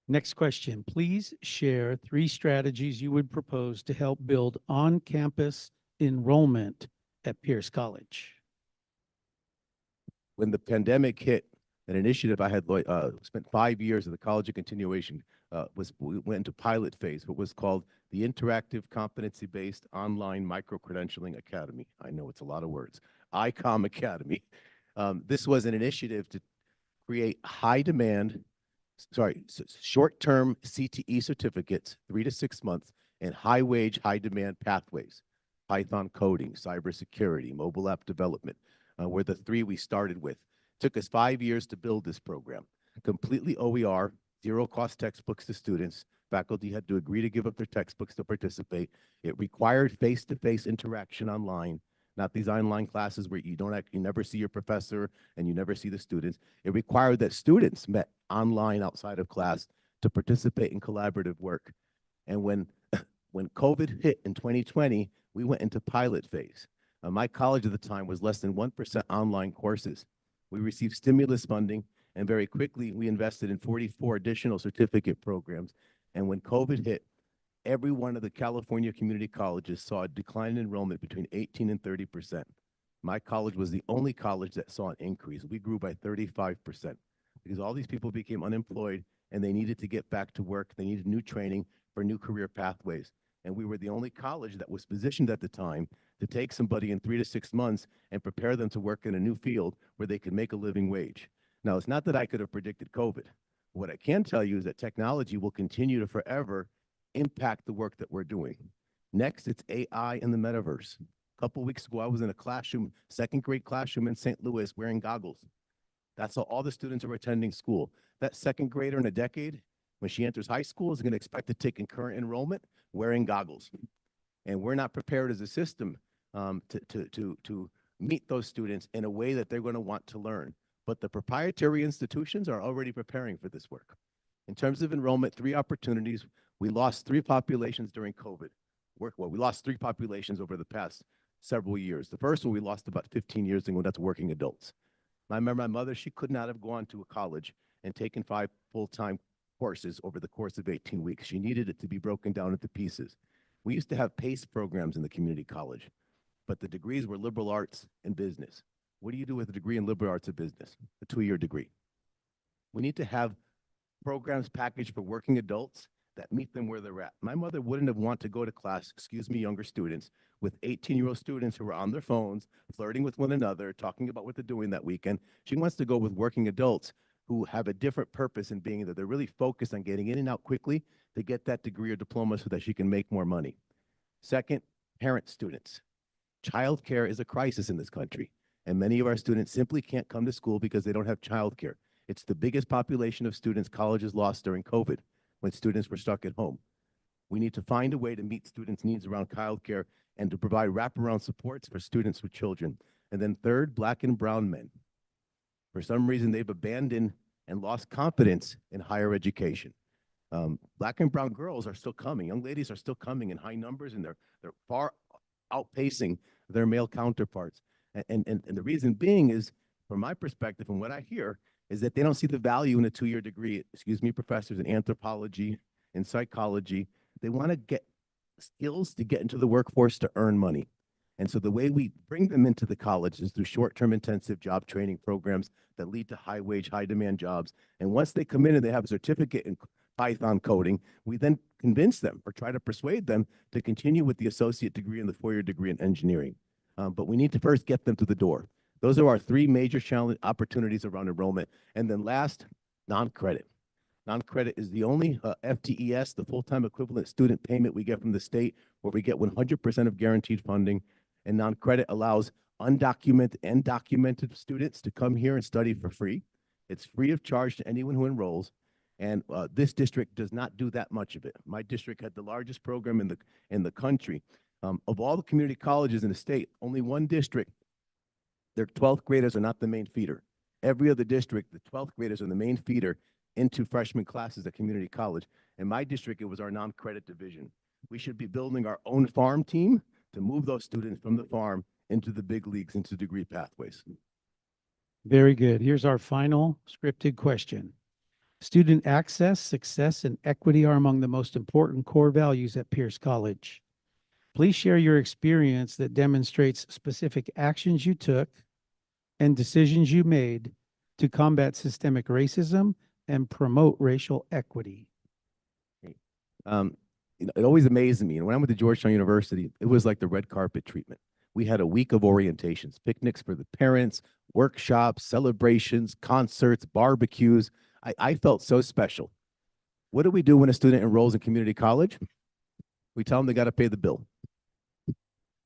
Next question. Please share 3 strategies you would propose to help build on-campus enrollment at Pierce College. When the pandemic hit, an initiative I had spent 5 years at the College of Continuation we went into pilot phase, what was called the Interactive Competency-Based Online Micro-Credentialing Academy. I know it's a lot of words. ICOM Academy. This was an initiative to create short-term CTE certificates, 3 to 6 months, and high-wage, high-demand pathways. Python coding, cybersecurity, mobile app development were the 3 we started with. Took us 5 years to build this program. Completely OER, zero-cost textbooks to students. Faculty had to agree to give up their textbooks to participate. It required face-to-face interaction online, not these online classes where you never see your professor and you never see the students. It required that students met online outside of class to participate in collaborative work. And when COVID hit in 2020, we went into pilot phase. My college at the time was less than 1% online courses. We received stimulus funding, and very quickly we invested in 44 additional certificate programs. And when COVID hit, every one of the California community colleges saw a decline in enrollment between 18 and 30%. My college was the only college that saw an increase. We grew by 35% because all these people became unemployed and they needed to get back to work. They needed new training for new career pathways. And we were the only college that was positioned at the time to take somebody in 3 to 6 months and prepare them to work in a new field where they could make a living wage. Now, it's not that I could have predicted COVID. What I can tell you is that technology will continue to forever impact the work that we're doing. Next, it's AI and the metaverse. A couple weeks ago, I was in a classroom, second grade classroom in St. Louis wearing goggles. That's how all the students are attending school. That second grader in a decade, when she enters high school, is going to expect to take in current enrollment wearing goggles. And we're not prepared as a system to meet those students in a way that they're going to want to learn. But the proprietary institutions are already preparing for this work. In terms of enrollment, 3 opportunities. We lost 3 populations during COVID. Well, we lost 3 populations over the past several years. The first one we lost about 15 years ago, that's working adults. I remember my mother, she could not have gone to a college and taken 5 full-time courses over the course of 18 weeks. She needed it to be broken down into pieces. We used to have PACE programs in the community college, but the degrees were liberal arts and business. What do you do with a degree in liberal arts and business? A 2-year degree. We need to have programs packaged for working adults that meet them where they're at. My mother wouldn't have wanted to go to class, excuse me, younger students, with 18-year-old students who are on their phones, flirting with one another, talking about what they're doing that weekend. She wants to go with working adults who have a different purpose in being that they're really focused on getting in and out quickly to get that degree or diploma so that she can make more money. Second, parent students. Childcare is a crisis in this country, and many of our students simply can't come to school because they don't have childcare. It's the biggest population of students colleges lost during COVID when students were stuck at home. We need to find a way to meet students' needs around childcare and to provide wraparound supports for students with children. And then third, Black and brown men. For some reason, they've abandoned and lost confidence in higher education. Black and brown girls are still coming. Young ladies are still coming in high numbers, and they're far outpacing their male counterparts. And the reason being is, from my perspective and what I hear, is that they don't see the value in a 2-year degree, excuse me, professors in anthropology and psychology. They want to get skills to get into the workforce to earn money. And so the way we bring them into the college is through short-term intensive job training programs that lead to high-wage, high-demand jobs. And once they come in and they have a certificate in Python coding, we then convince them or try to persuade them to continue with the associate degree and the 4-year degree in engineering. But we need to first get them to the door. Those are our 3 major challenge opportunities around enrollment. And then last, non-credit. Non-credit is the only FTES, the full-time equivalent student payment we get from the state, where we get 100% of guaranteed funding. And non-credit allows undocumented and documented students to come here and study for free. It's free of charge to anyone who enrolls. And this district does not do that much of it. My district had the largest program in the country. Of all the community colleges in the state, only one district, their 12th graders are not the main feeder. Every other district, the 12th graders are the main feeder into freshman classes at community college. In my district, it was our non-credit division. We should be building our own farm team to move those students from the farm into the big leagues, into degree pathways. Very good. Here's our final scripted question. Student access, success, and equity are among the most important core values at Pierce College. Please share your experience that demonstrates specific actions you took and decisions you made to combat systemic racism and promote racial equity. It always amazed me. And when I went to Georgetown University, it was like the red carpet treatment. We had a week of orientations, picnics for the parents, workshops, celebrations, concerts, barbecues. I felt so special. What do we do when a student enrolls in community college? We tell them they got to pay the bill.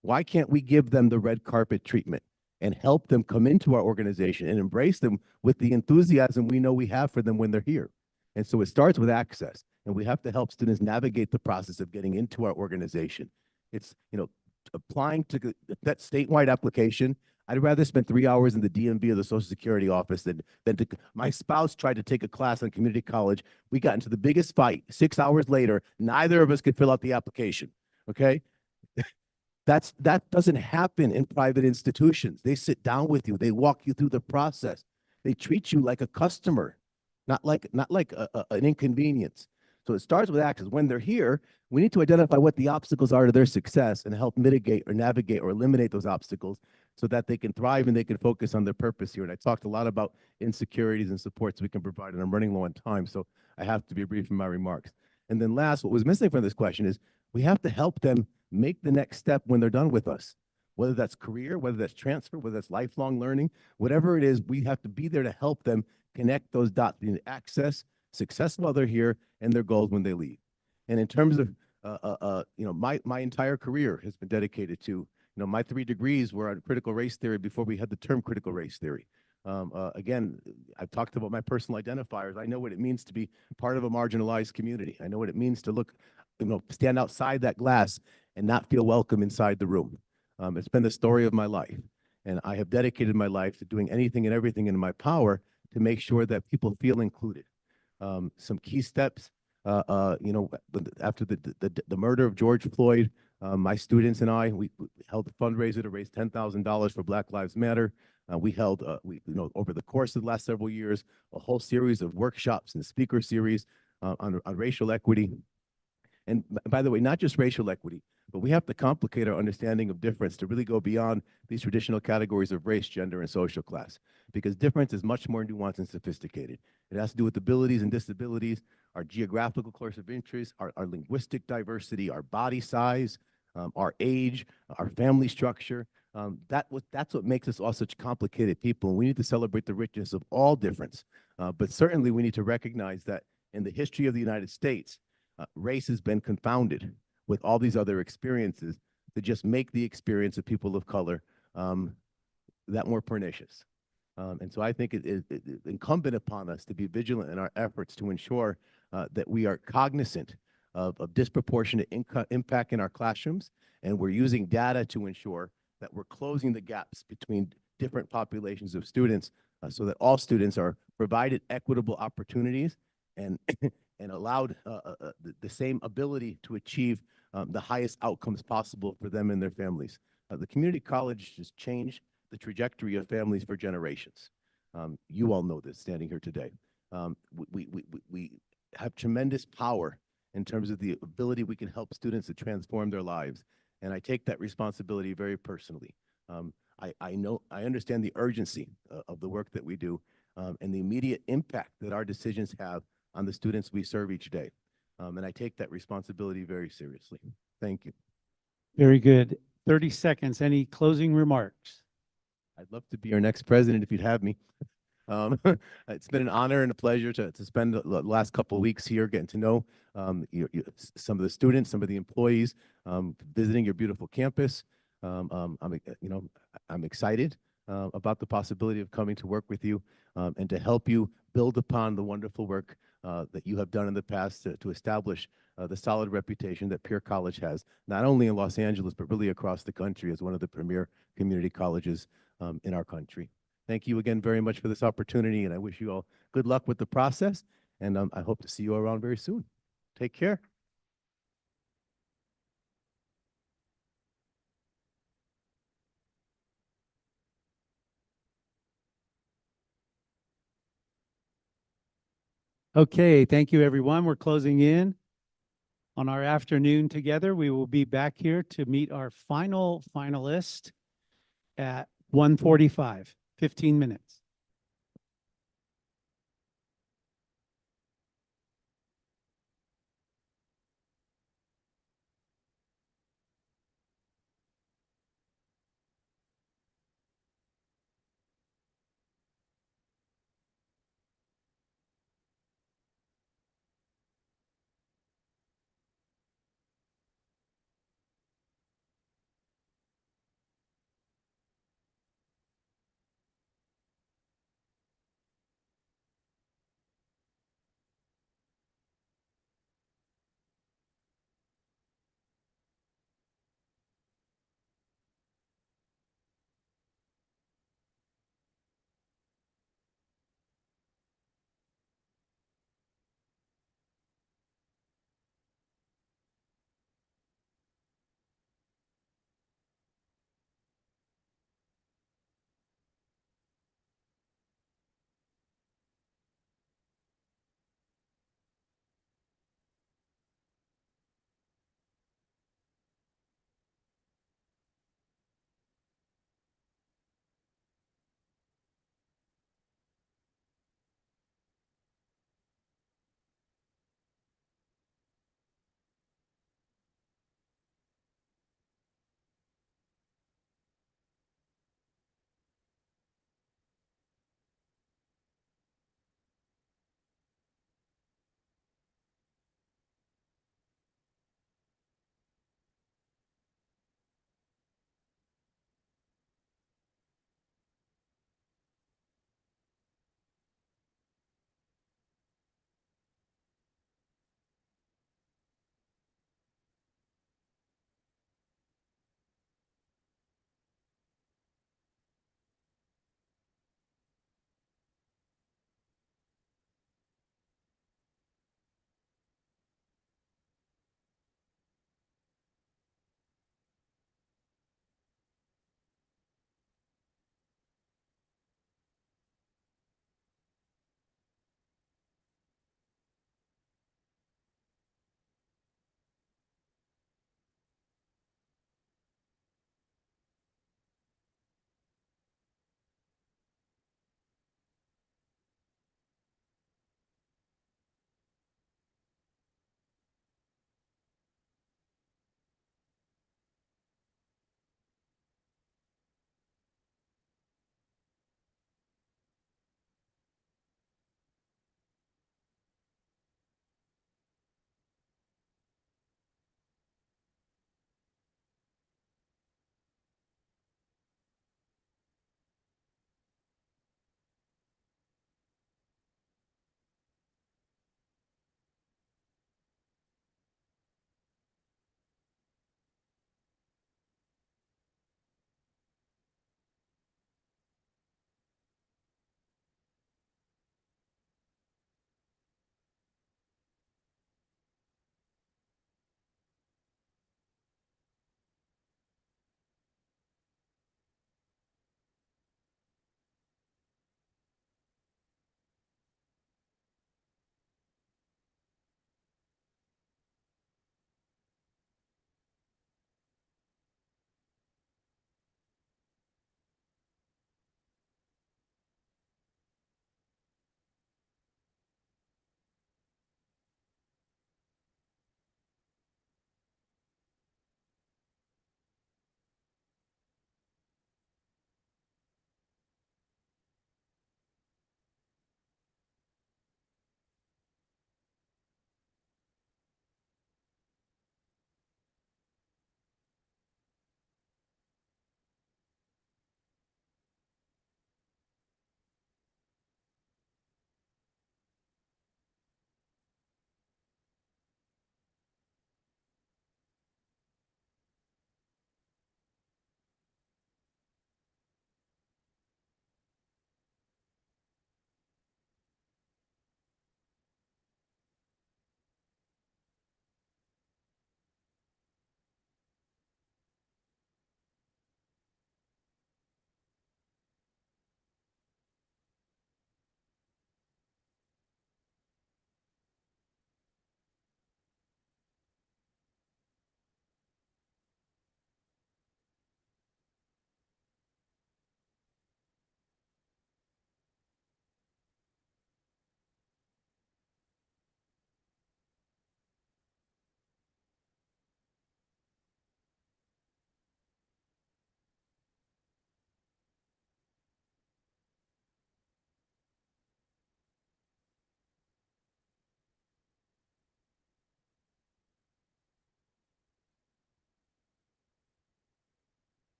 Why can't we give them the red carpet treatment and help them come into our organization and embrace them with the enthusiasm we know we have for them when they're here? And so it starts with access, and we have to help students navigate the process of getting into our organization. It's, applying to that statewide application. I'd rather spend 3 hours in the DMV of the Social Security office than my spouse tried to take a class on community college. We got into the biggest fight. 6 hours later, neither of us could fill out the application, okay? That doesn't happen in private institutions. They sit down with you. They walk you through the process. They treat you like a customer, not like an inconvenience. So it starts with access. When they're here, we need to identify what the obstacles are to their success and help mitigate or navigate or eliminate those obstacles so that they can thrive and they can focus on their purpose here. And I talked a lot about insecurities and supports we can provide, and I'm running low on time, so I have to be brief in my remarks. And then last, what was missing from this question is we have to help them make the next step when they're done with us, whether that's career, whether that's transfer, whether that's lifelong learning, whatever it is, we have to be there to help them connect those dots between access, success while they're here, and their goals when they leave. And in terms of, my entire career has been dedicated to, You know, my 3 degrees were on critical race theory before we had the term critical race theory. Again, I've talked about my personal identifiers. I know what it means to be part of a marginalized community. I know what it means to look, you know, stand outside that glass and not feel welcome inside the room. It's been the story of my life. And I have dedicated my life to doing anything and everything in my power to make sure that people feel included. Some key steps, you know, after the murder of George Floyd, my students and I, we held a fundraiser to raise $10,000 for Black Lives Matter. We held, you know, over the course of the last several years, a whole series of workshops and speaker series on racial equity. And by the way, not just racial equity, but we have to complicate our understanding of difference to really go beyond these traditional categories of race, gender, and social class, because difference is much more nuanced and sophisticated. It has to do with abilities and disabilities, our geographical course of interest, our linguistic diversity, our body size, our age, our family structure. That's what makes us all such complicated people. And we need to celebrate the richness of all difference. But certainly we need to recognize that in the history of the United States, race has been confounded with all these other experiences to just make the experience of people of color that more pernicious. And so I think it is incumbent upon us to be vigilant in our efforts to ensure that we are cognizant of disproportionate impact in our classrooms, and we're using data to ensure that we're closing the gaps between different populations of students so that all students are provided equitable opportunities and and allowed the same ability to achieve the highest outcomes possible for them and their families. The community college has changed the trajectory of families for generations. You all know this standing here today. We have tremendous power in terms of the ability we can help students to transform their lives. And I take that responsibility very personally. I understand the urgency of the work that we do and the immediate impact that our decisions have on the students we serve each day. And I take that responsibility very seriously. Thank you. Very good. 30 seconds. Any closing remarks? I'd love to be your next president if you'd have me. It's been an honor and a pleasure to spend the last couple of weeks here getting to know some of the students, some of the employees, visiting your beautiful campus. You know, I'm excited about the possibility of coming to work with you and to help you build upon the wonderful work that you have done in the past to establish the solid reputation that Pierre College has, not only in Los Angeles, but really across the country as one of the premier community colleges in our country. Thank you again very much for this opportunity, and I wish you all good luck with the process, and I hope to see you around very soon. Take care. Okay, thank you, everyone. We're closing in on our afternoon together. We will be back here to meet our final finalist at 1:45, 15 minutes.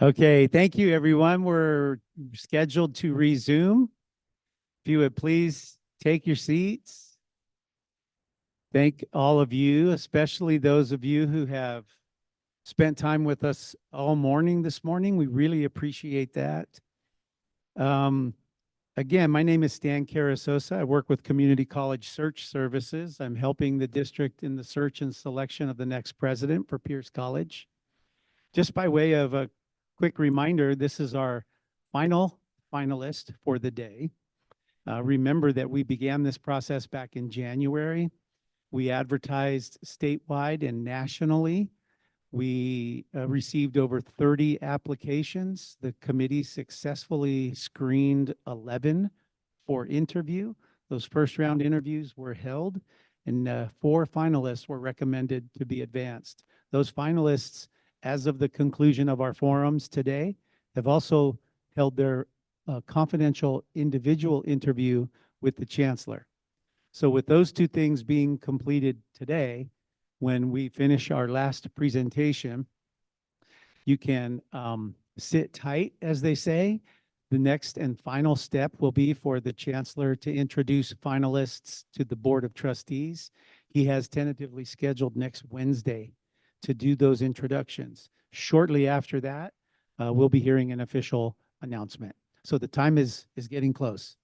Okay, thank you, everyone. We're scheduled to resume. If you would please take your seats. Thank all of you, especially those of you who have spent time with us all morning this morning. We really appreciate that. Again, my name is Stan Carasosa. I work with Community College Search Services. I'm helping the district in the search and selection of the next president for Pierce College. Just by way of a quick reminder, this is our final finalist for the day. Remember that we began this process back in January. We advertised statewide and nationally. We received over 30 applications. The committee successfully screened 11 for interview. Those first round interviews were held, and 4 finalists were recommended to be advanced. Those finalists, as of the conclusion of our forums today, have also held their confidential individual interview with the chancellor. So with those 2 things being completed today, when we finish our last presentation, you can sit tight, as they say. The next and final step will be for the chancellor to introduce finalists to the Board of Trustees. He has tentatively scheduled next Wednesday to do those introductions. Shortly after that, we'll be hearing an official announcement. So the time is getting close.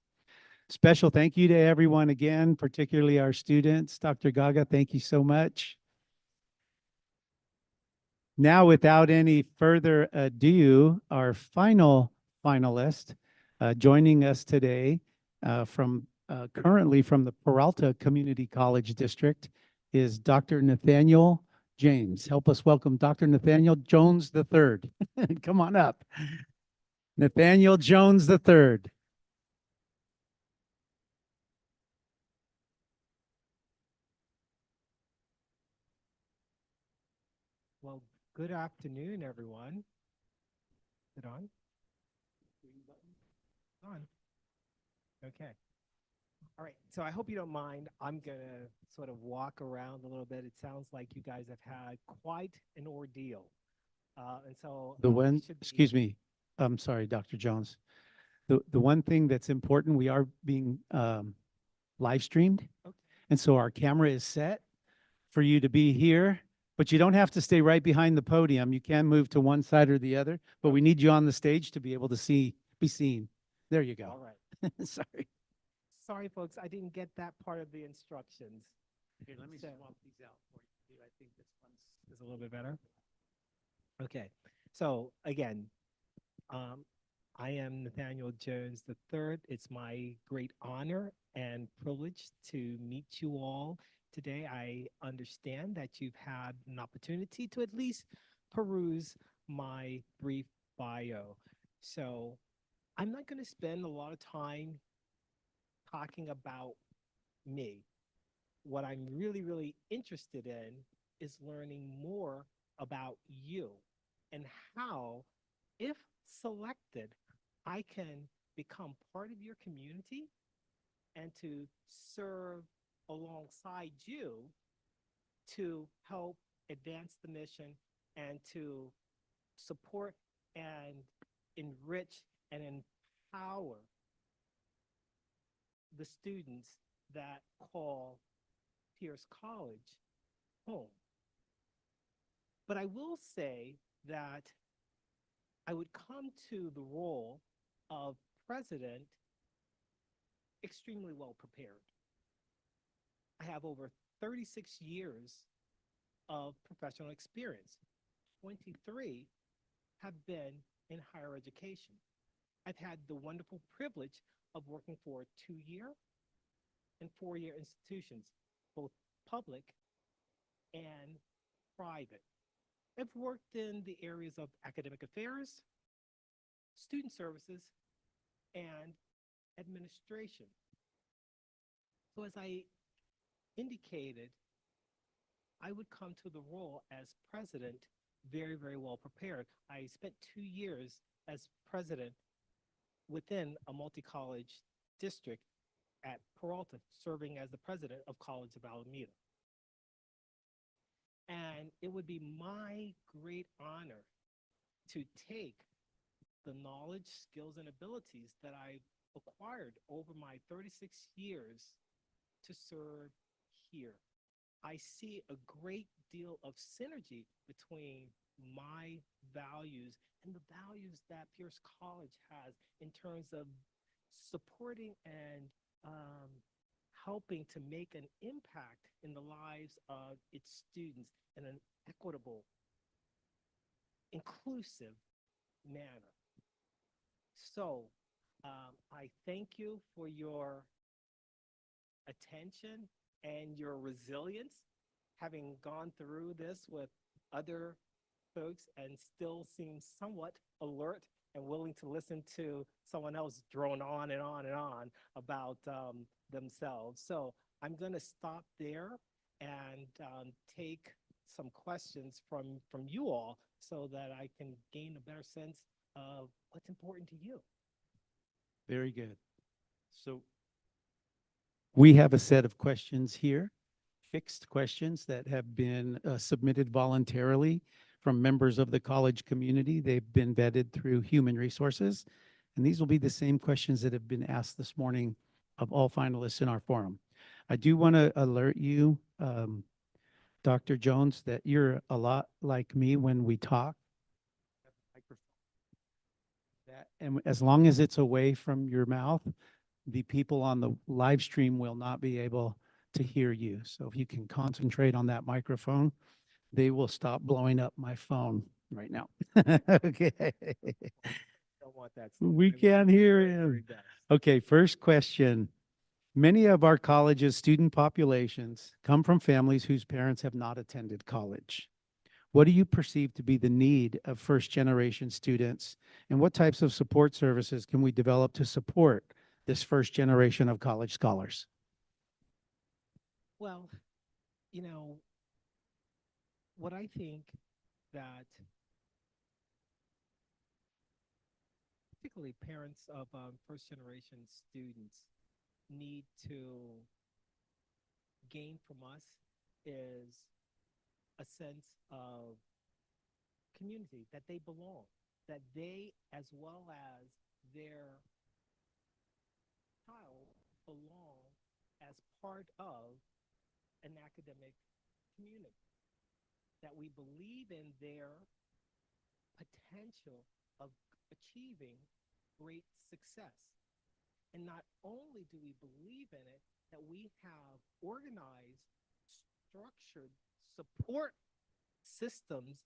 Special thank you to everyone again, particularly our students. Dr. Gaga, thank you so much. Now, without any further ado, our final finalist joining us today currently from the Peralta Community College District is Dr. Nathaniel James. Help us welcome Dr. Nathaniel Jones III. Come on up. Nathaniel Jones III. Well, good afternoon, everyone. Is it on? On. Okay. All right. So I hope you don't mind. I'm going to sort of walk around a little bit. It sounds like you guys have had quite an ordeal. And so The one, should be- excuse me, I'm sorry, Dr. Jones. The one thing that's important, we are being live streamed. Okay. And so our camera is set for you to be here, but you don't have to stay right behind the podium. You can move to one side or the other, but we need you on the stage to be able to be seen. There you All go. right. Sorry. Sorry, folks. I didn't get that part of the instructions. Here, let me So- swap these out for you. I think this one's Is a little bit better? Okay. So again, I am Nathaniel Jones III. It's my great honor and privilege to meet you all today. I understand that you've had an opportunity to at least peruse my brief bio. So I'm not going to spend a lot of time talking about me. What I'm really, really interested in is learning more about you and how, if selected, I can become part of your community and to serve alongside you to help advance the mission and to support and enrich and empower the students that call Pierce College home. But I will say that I would come to the role of president extremely well prepared. I have over 36 years of professional experience. 23 have been in higher education. I've had the wonderful privilege of working for 2-year and 4-year institutions, both public and private. I've worked in the areas of academic affairs, student services, and administration. So as I indicated, I would come to the role as president very, very well prepared. I spent 2 years as president within a multi-college district at Peralta, serving as the president of College of Alameda. And it would be my great honor to take the knowledge, skills, and abilities that I've acquired over my 36 years to serve here. I see a great deal of synergy between my values and the values that Pierce College has in terms of supporting and helping to make an impact in the lives of its students in an equitable, inclusive manner. So I thank you for your attention and your resilience, having gone through this with other folks and still seem somewhat alert and willing to listen to someone else drone on and on and on about themselves. So I'm going to stop there and take some questions from you all so that I can gain a better sense of what's important to you. Very good. So we have a set of questions here, fixed questions that have been submitted voluntarily from members of the college community. They've been vetted through human resources. And these will be the same questions that have been asked this morning of all finalists in our forum. I do want to alert you, Dr. Jones, that you're a lot like me when we talk. And as long as it's away from your mouth, the people on the live stream will not be able to hear you. So if you can concentrate on that microphone, they will stop blowing up my phone right now. Okay. Don't want that. We can't hear him. Okay, first question. Many of our college's student populations come from families whose parents have not attended college. What do you perceive to be the need of first-generation students, and what types of support services can we develop to support this first generation of college scholars? Well, you know, what I think that particularly parents of first-generation students need to gain from us is a sense of community, that they belong, that they, as well as their child, belong as part of an academic community, that we believe in their potential of achieving great success. And not only do we believe in it, that we have organized, structured support systems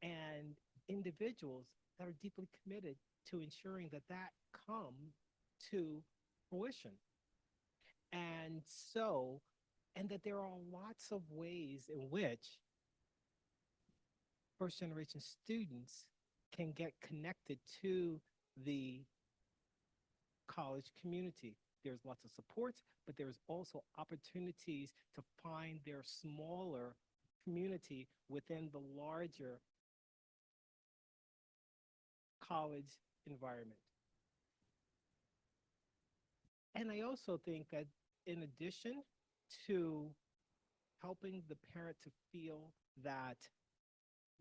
and individuals that are deeply committed to ensuring that that comes to fruition. And so, and that there are lots of ways in which first generation students can get connected to the college community. There's lots of supports, but there's also opportunities to find their smaller community within the larger college environment. And I also think that in addition to helping the parent to feel that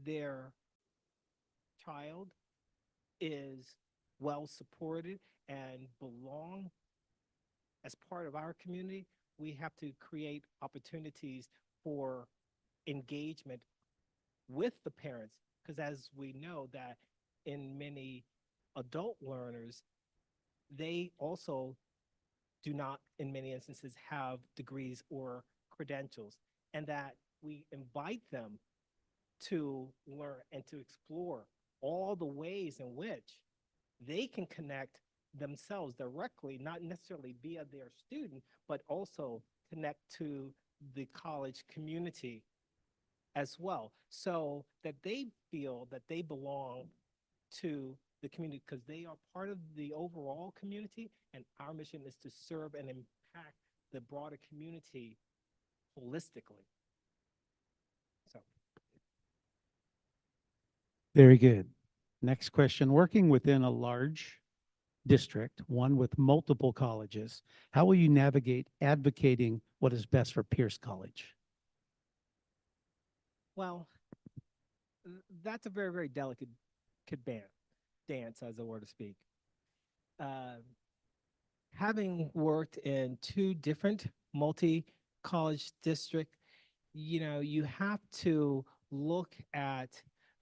their child is well supported and belong as part of our community, we have to create opportunities for engagement with the parents, because as we know that in many adult learners, they also do not, in many instances, have degrees or credentials, and that we invite them to learn and to explore all the ways in which they can connect themselves directly, not necessarily via their student, but also connect to the college community as well, so that they feel that they belong to the community, because they are part of the overall community, and our mission is to serve and impact the broader community holistically. So. Very good. Next question. Working within a large district, one with multiple colleges, how will you navigate advocating what is best for Pierce College? Well, that's a very, very delicate balance. dance, as it were to speak. Uh, Having worked in two different multi-college districts, you have to look at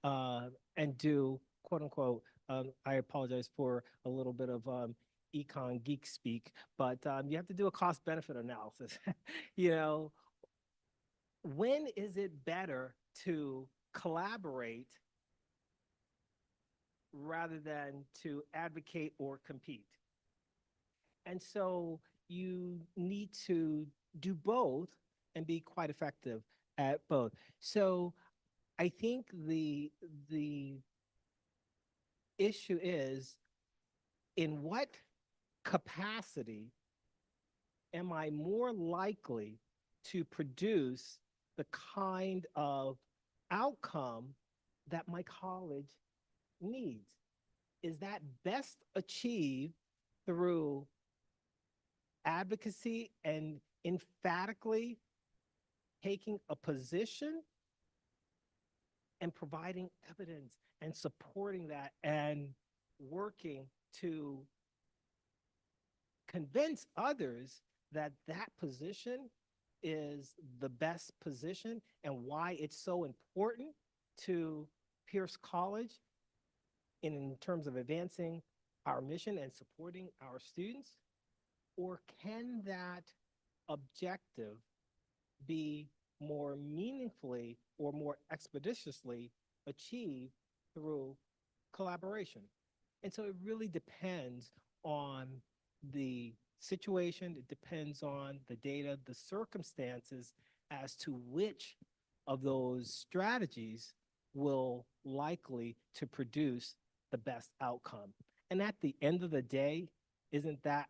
and do quote unquote. I apologize for a little bit of econ geek speak, but you have to do a cost benefit analysis. you know, when is it better to collaborate rather than to advocate or compete? And so you need to do both and be quite effective at both. So I think the issue is, in what capacity am I more likely to produce the kind of outcome that my college needs? Is that best achieved through advocacy and emphatically taking a position and providing evidence and supporting that and working to convince others that that position is the best position and why it's so important to Pierce College in terms of advancing our mission and supporting our students? Or can that objective be more meaningfully or more expeditiously achieved through collaboration? And so it really depends on the situation, it depends on the data, the circumstances as to which of those strategies will likely to produce the best outcome. And at the end of the day, isn't that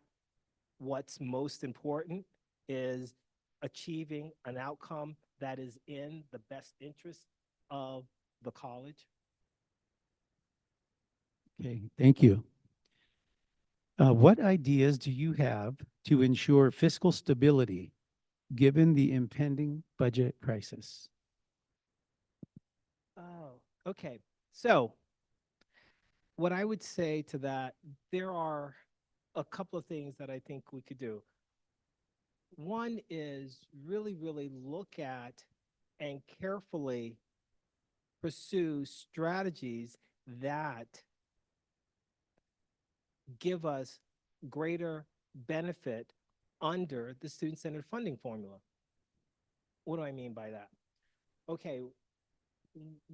what's most important, is achieving an outcome that is in the best interest of the college? Okay, thank you. What ideas do you have to ensure fiscal stability given the impending budget crisis? Oh, okay. So what I would say to that, there are a couple of things that I think we could do. One is really, really look at and carefully pursue strategies that give us greater benefit under the student-centered funding formula. What do I mean by that? Okay,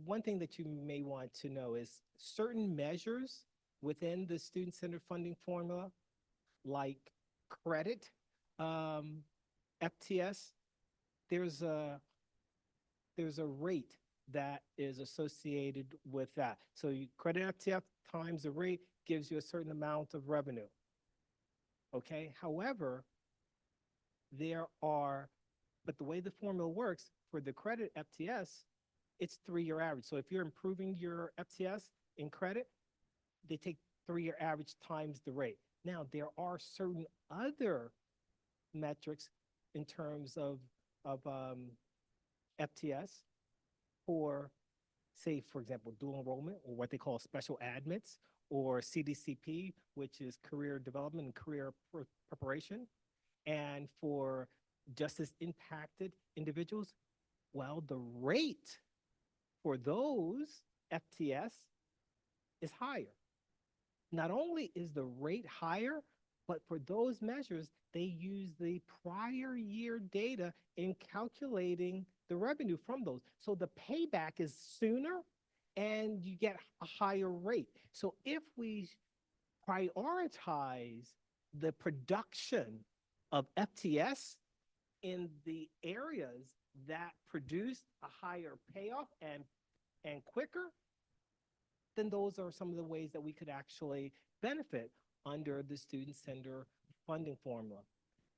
one thing that you may want to know is certain measures within the student-centered funding formula, like credit, FTS, there's a rate that is associated with that. So you credit FTF times the rate gives you a certain amount of revenue. Okay, however, but the way the formula works for the credit FTS, it's 3-year average. So if you're improving your FTS in credit, they take 3-year average times the rate. Now, there are certain other metrics in terms of FTS for, say, for example, dual enrollment, or what they call special admits, or CDCP, which is career development and career preparation. And for justice impacted individuals, well, the rate for those FTS is higher. Not only is the rate higher, but for those measures, they use the prior year data in calculating the revenue from those. So the payback is sooner and you get a higher rate. So if we prioritize the production of FTS in the areas that produce a higher payoff and quicker, then those are some of the ways that we could actually benefit under the student-centered funding formula.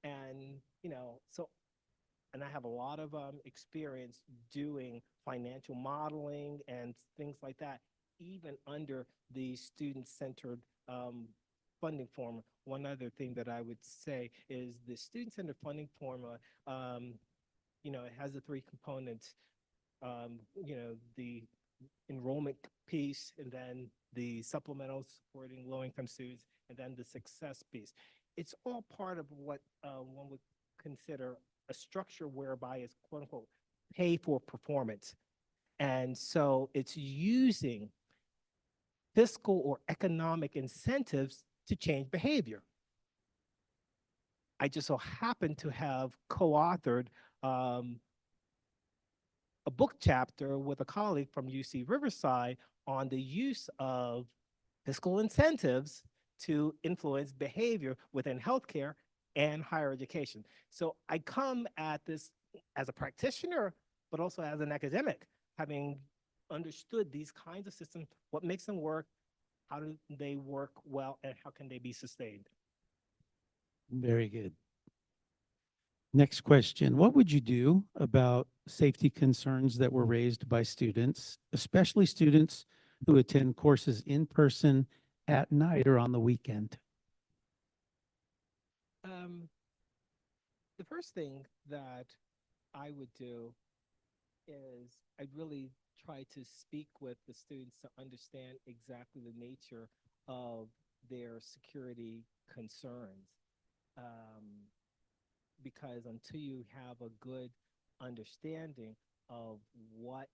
And, and I have a lot of experience doing financial modeling and things like that, even under the student-centered funding formula. One other thing that I would say is the student-centered funding formula, it has the 3 components, the enrollment piece, and then the supplemental supporting low-income students, and then the success piece. It's all part of what one would consider a structure whereby it's quote unquote pay for performance. And so it's using fiscal or economic incentives to change behavior. I just so happen to have co-authored a book chapter with a colleague from UC Riverside on the use of fiscal incentives to influence behavior within healthcare and higher education. So I come at this as a practitioner, but also as an academic, having understood these kinds of systems, what makes them work, how do they work well, and how can they be sustained? Very good. Next question. What would you do about safety concerns that were raised by students, especially students who attend courses in person at night or on the weekend? The first thing that I would do is I'd really try to speak with the students to understand exactly the nature of their security concerns. Because until you have a good understanding of what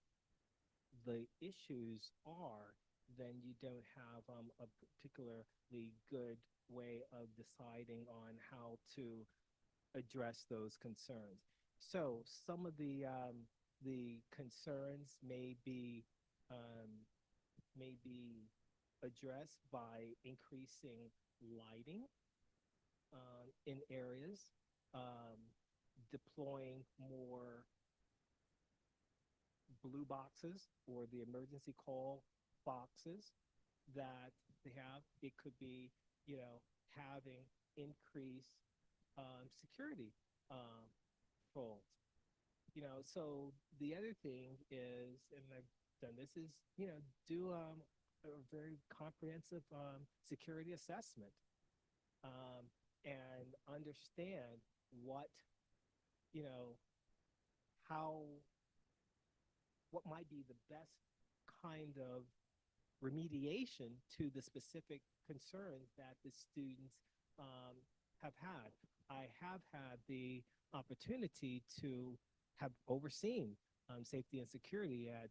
the issues are, then you don't have a particularly good way of deciding on how to address those concerns. So some of the concerns um, may be addressed by increasing lighting in areas, deploying more blue boxes or the emergency call boxes that they have. It could be, having increased security patrols. So the other thing is, and I've done this, is, do a very comprehensive security assessment and understand what, you know, how, what might be the best kind of remediation to the specific concerns that the students have had. I have had the opportunity to have overseen safety and security at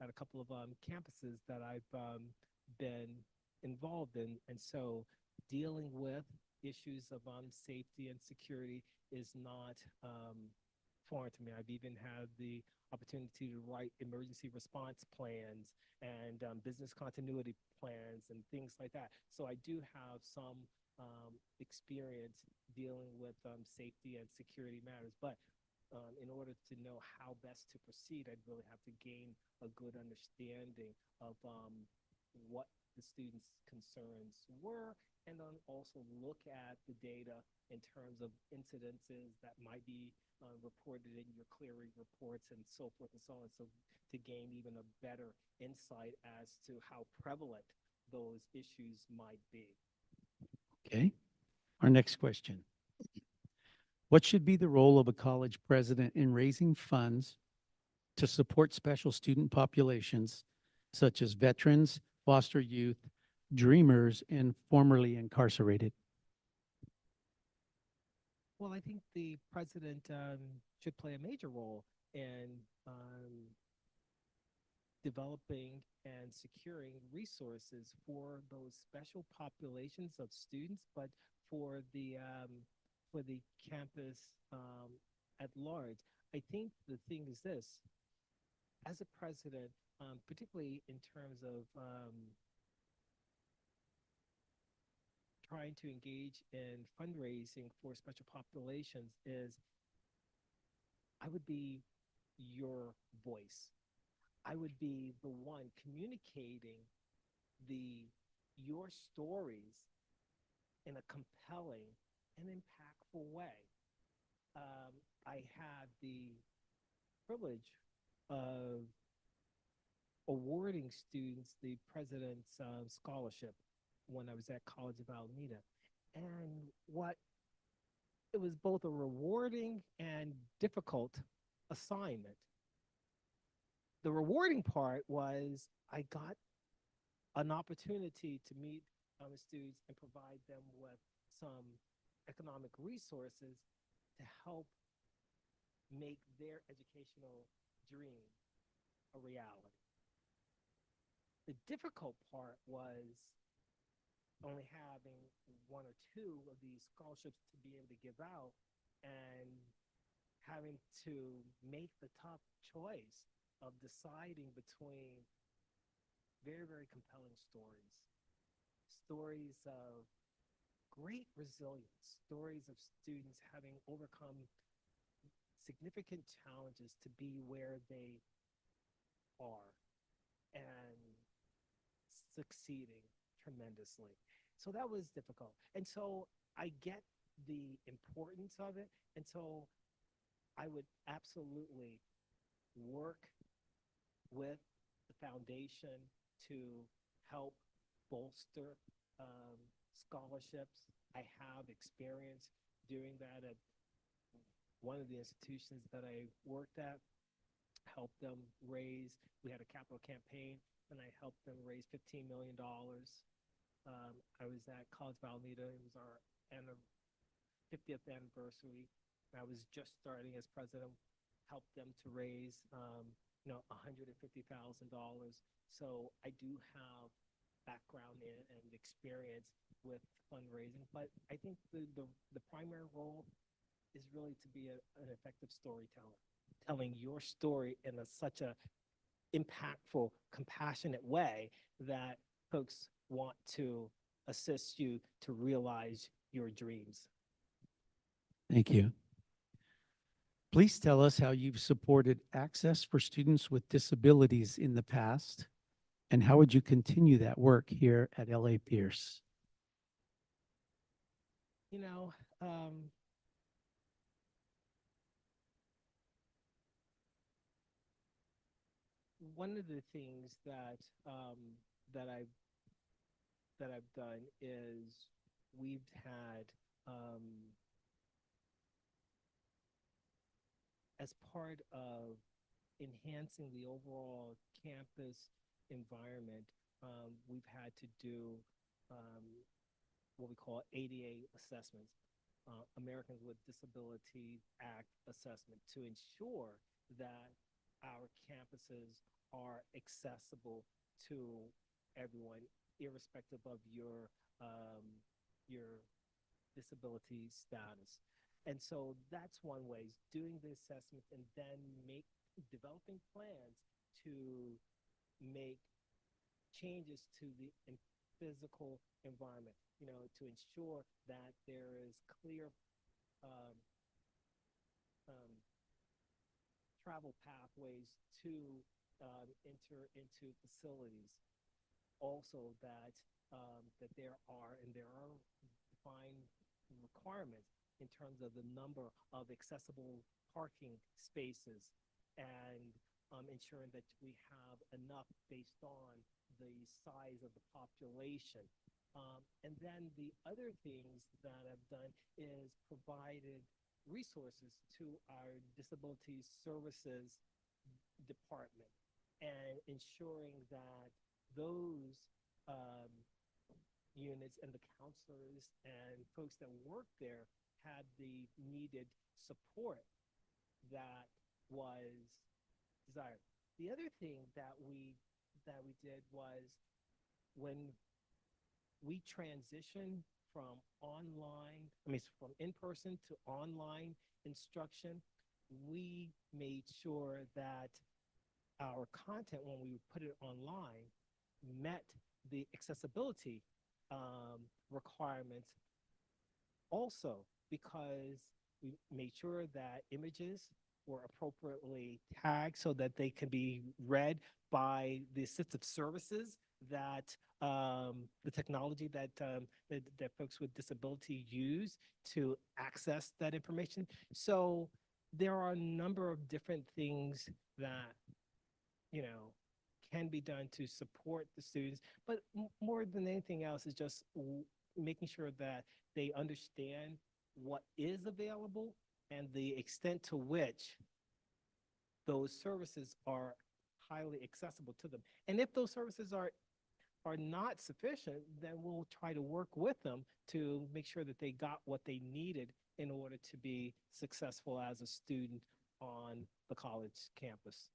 a couple of campuses that I've been involved in, and so dealing with issues of safety and security is not foreign to me. I've even had the opportunity to write emergency response plans and business continuity plans and things like that. So I do have some experience dealing with safety and security matters, but in order to know how best to proceed, I'd really have to gain a good understanding of what the students' concerns were, and then also look at the data in terms of incidences that might be reported in your clearing reports and so forth and so on, so to gain even a better insight as to how prevalent those issues might be. Okay. Our next question. What should be the role of a college president in raising funds to support special student populations such as veterans, foster youth, dreamers, and formerly incarcerated? Well, I think the president should play a major role in developing and securing resources for those special populations of students, but for the campus at large. I think the thing is this: as a president, particularly in terms of trying to engage in fundraising for special populations, is I would be your voice. I would be the one communicating your stories in a compelling and impactful way. I had the privilege of awarding students the President's Scholarship when I was at College of Alameda. And it was both a rewarding and difficult assignment. The rewarding part was I got an opportunity to meet students and provide them with some economic resources to help make their educational dream a reality. The difficult part was only having one or two of these scholarships to be able to give out and having to make the tough choice of deciding between very, very compelling stories. Stories of great resilience, stories of students having overcome significant challenges to be where they are and succeeding tremendously. So that was difficult. And so I get the importance of it. And so I would absolutely work with the foundation to help bolster scholarships. I have experience doing that at one of the institutions that I worked at, helped them raise, we had a capital campaign, and I helped them raise $15 million. I was at College of Alameda. It was our 50th anniversary. I was just starting as president, helped them to raise, $150,000. So I do have background in and experience with fundraising, but I think the primary role is really to be an effective storyteller, telling your story in such a impactful, compassionate way that folks want to assist you to realize your dreams. Thank you. Please tell us how you've supported access for students with disabilities in the past, and how would you continue that work here at LA Pierce? You know, one of the things that that I've that I've done is we've had as part of enhancing the overall campus environment, we've had to do what we call ADA assessments, Americans with Disabilities Act assessment, to ensure that our campuses are accessible to everyone, irrespective of your disability status. And so that's one way, is doing the assessment and then developing plans to make changes to the physical environment, to ensure that there is clear travel pathways to enter into facilities. Also that there are defined requirements in terms of the number of accessible parking spaces, and ensuring that we have enough based on the size of the population. And then the other things that I've done is provided resources to our disability services department, and ensuring that those units and the counselors and folks that work there had the needed support that was desired. The other thing that we did was, when we transitioned from from in-person to online instruction, we made sure that our content, when we put it online, met the accessibility requirements also, because we made sure that images were appropriately tagged so that they can be read by the assistive services that the technology that folks with disability use to access that information. So there are a number of different things that can be done to support the students, but more than anything else is just making sure that they understand what is available and the extent to which those services are highly accessible to them. And if those services are are not sufficient, then we'll try to work with them to make sure that they got what they needed in order to be successful as a student on the college campus.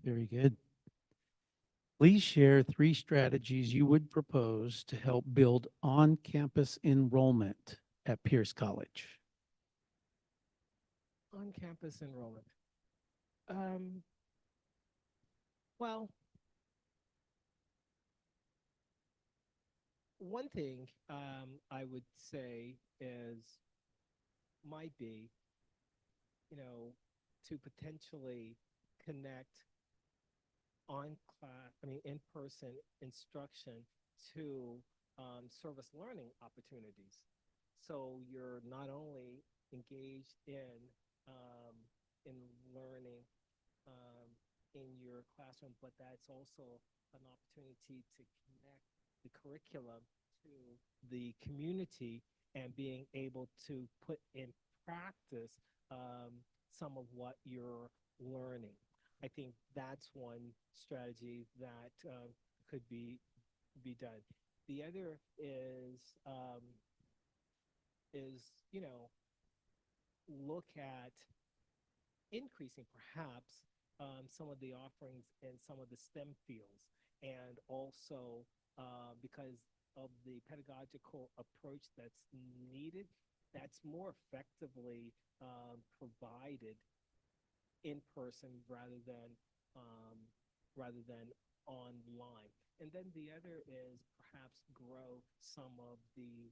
Very good. Please share 3 strategies you would propose to help build on-campus enrollment at Pierce College. On-campus enrollment. Well, one thing I would say might be, to potentially connect in-person instruction to service learning opportunities. So you're not only engaged in learning in your classroom, but that's also an opportunity to connect the curriculum to the community and being able to put in practice some of what you're learning. I think that's one strategy that could be done. The other is look at increasing perhaps some of the offerings in some of the STEM fields, and also because of the pedagogical approach that's needed, that's more effectively provided in person rather than online. And then the other is perhaps grow some of the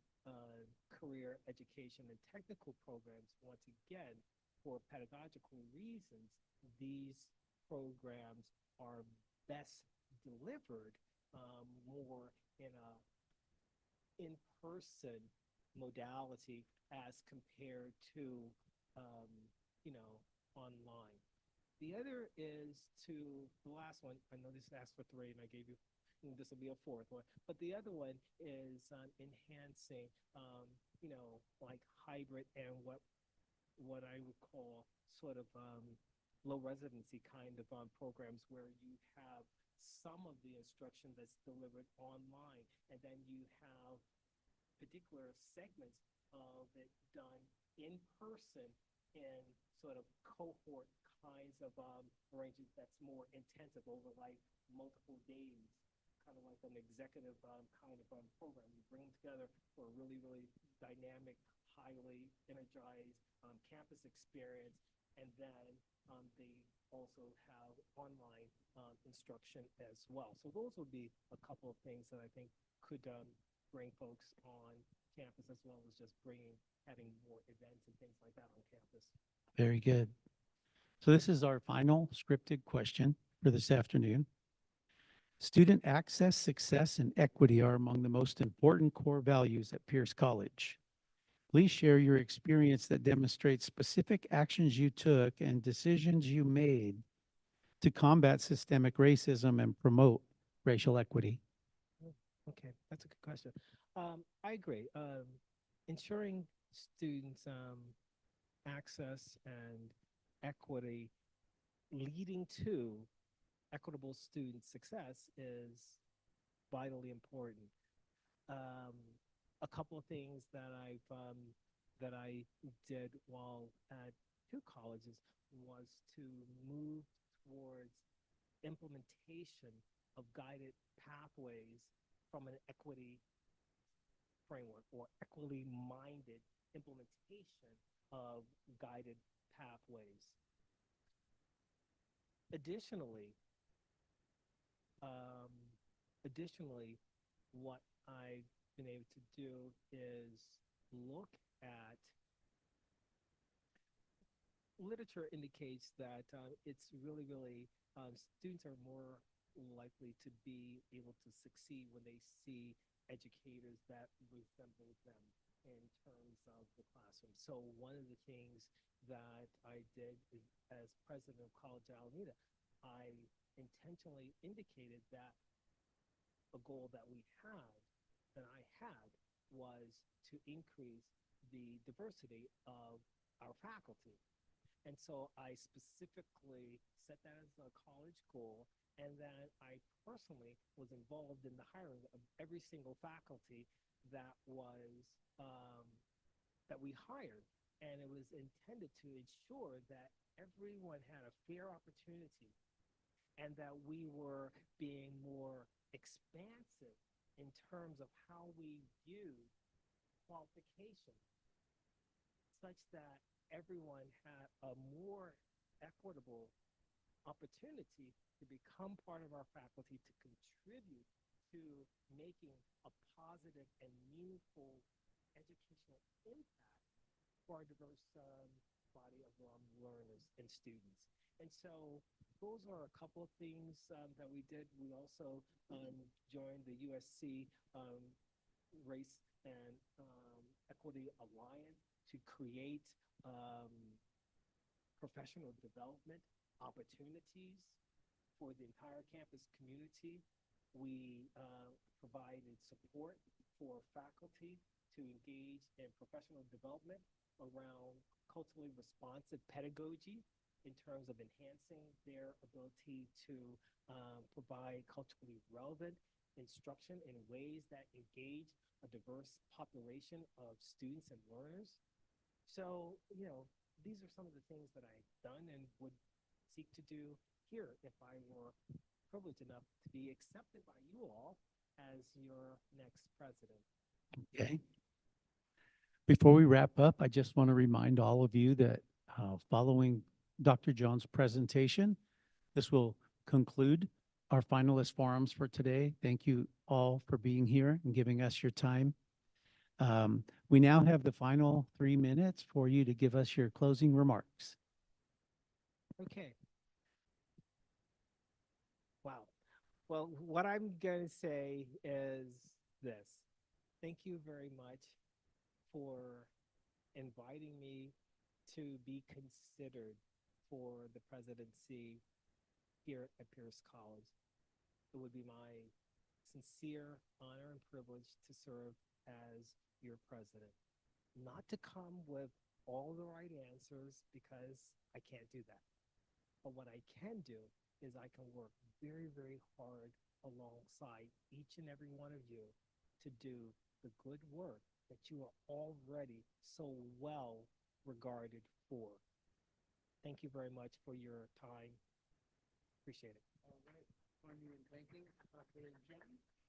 career education and technical programs. Once again, for pedagogical reasons, these programs are best delivered more in a in-person modality as compared to online. The other is the last one, I know this asked for 3 and I gave you, this will be a 4th one, but the other one is enhancing, like hybrid and what I would call sort of low residency kind of programs where you have some of the instruction that's delivered online, and then you have particular segments of it done in person in sort of cohort kinds of arrangements that's more intensive over like multiple days, kind of like an executive kind of program. You bring them together for a really, really dynamic, highly energized campus experience, and then they also have online instruction as well. So those would be a couple of things that I think could bring folks on campus, as well as just having more events and things like that on campus. Very good. So this is our final scripted question for this afternoon. Student access, success, and equity are among the most important core values at Pierce College. Please share your experience that demonstrates specific actions you took and decisions you made to combat systemic racism and promote racial equity. Okay, that's a good question. I agree. Ensuring students' access and equity leading to equitable student success is vitally important. A couple of things that I did while at 2 colleges was to move towards implementation of guided pathways from an equity framework, or equity-minded implementation of guided pathways. Additionally, what I've been able to do is look at literature indicates that it's really, really, students are more likely to be able to succeed when they see educators that resemble them in terms of the classroom. So one of the things that I did is, as president of College Alameda, I intentionally indicated that a goal that I had, was to increase the diversity of our faculty. And so I specifically set that as a college goal. And then I personally was involved in the hiring of every single faculty that was that we hired. And it was intended to ensure that everyone had a fair opportunity and that we were being more expansive in terms of how we view qualification, such that everyone had a more equitable opportunity to become part of our faculty, to contribute to making a positive and meaningful educational impact for our diverse body of learners and students. And so those are a couple of things that we did. We also joined the USC Race and Equity Alliance to create professional development opportunities for the entire campus community. We provided support for faculty to engage in professional development around culturally responsive pedagogy in terms of enhancing their ability to provide culturally relevant instruction in ways that engage a diverse population of students and learners. So, you know, these are some of the things that I've done and would seek to do here if I were privileged enough to be accepted by you all as your next president. Okay. Before we wrap up, I just want to remind all of you that following Dr. Jones' presentation, this will conclude our finalist forums for today. Thank you all for being here and giving us your time. We now have the final 3 minutes for you to give us your closing remarks. Okay. Wow. Well, what I'm going to say is this. Thank you very much for inviting me to be considered for the presidency here at Pierce College. It would be my sincere honor and privilege to serve as your president. Not to come with all the right answers, because I can't do that. But what I can do is I can work very, very hard alongside each and every one of you to do the good work that you are already so well regarded for. Thank you very much for your time. Appreciate it. All right. Join me in thanking Dr. Jones.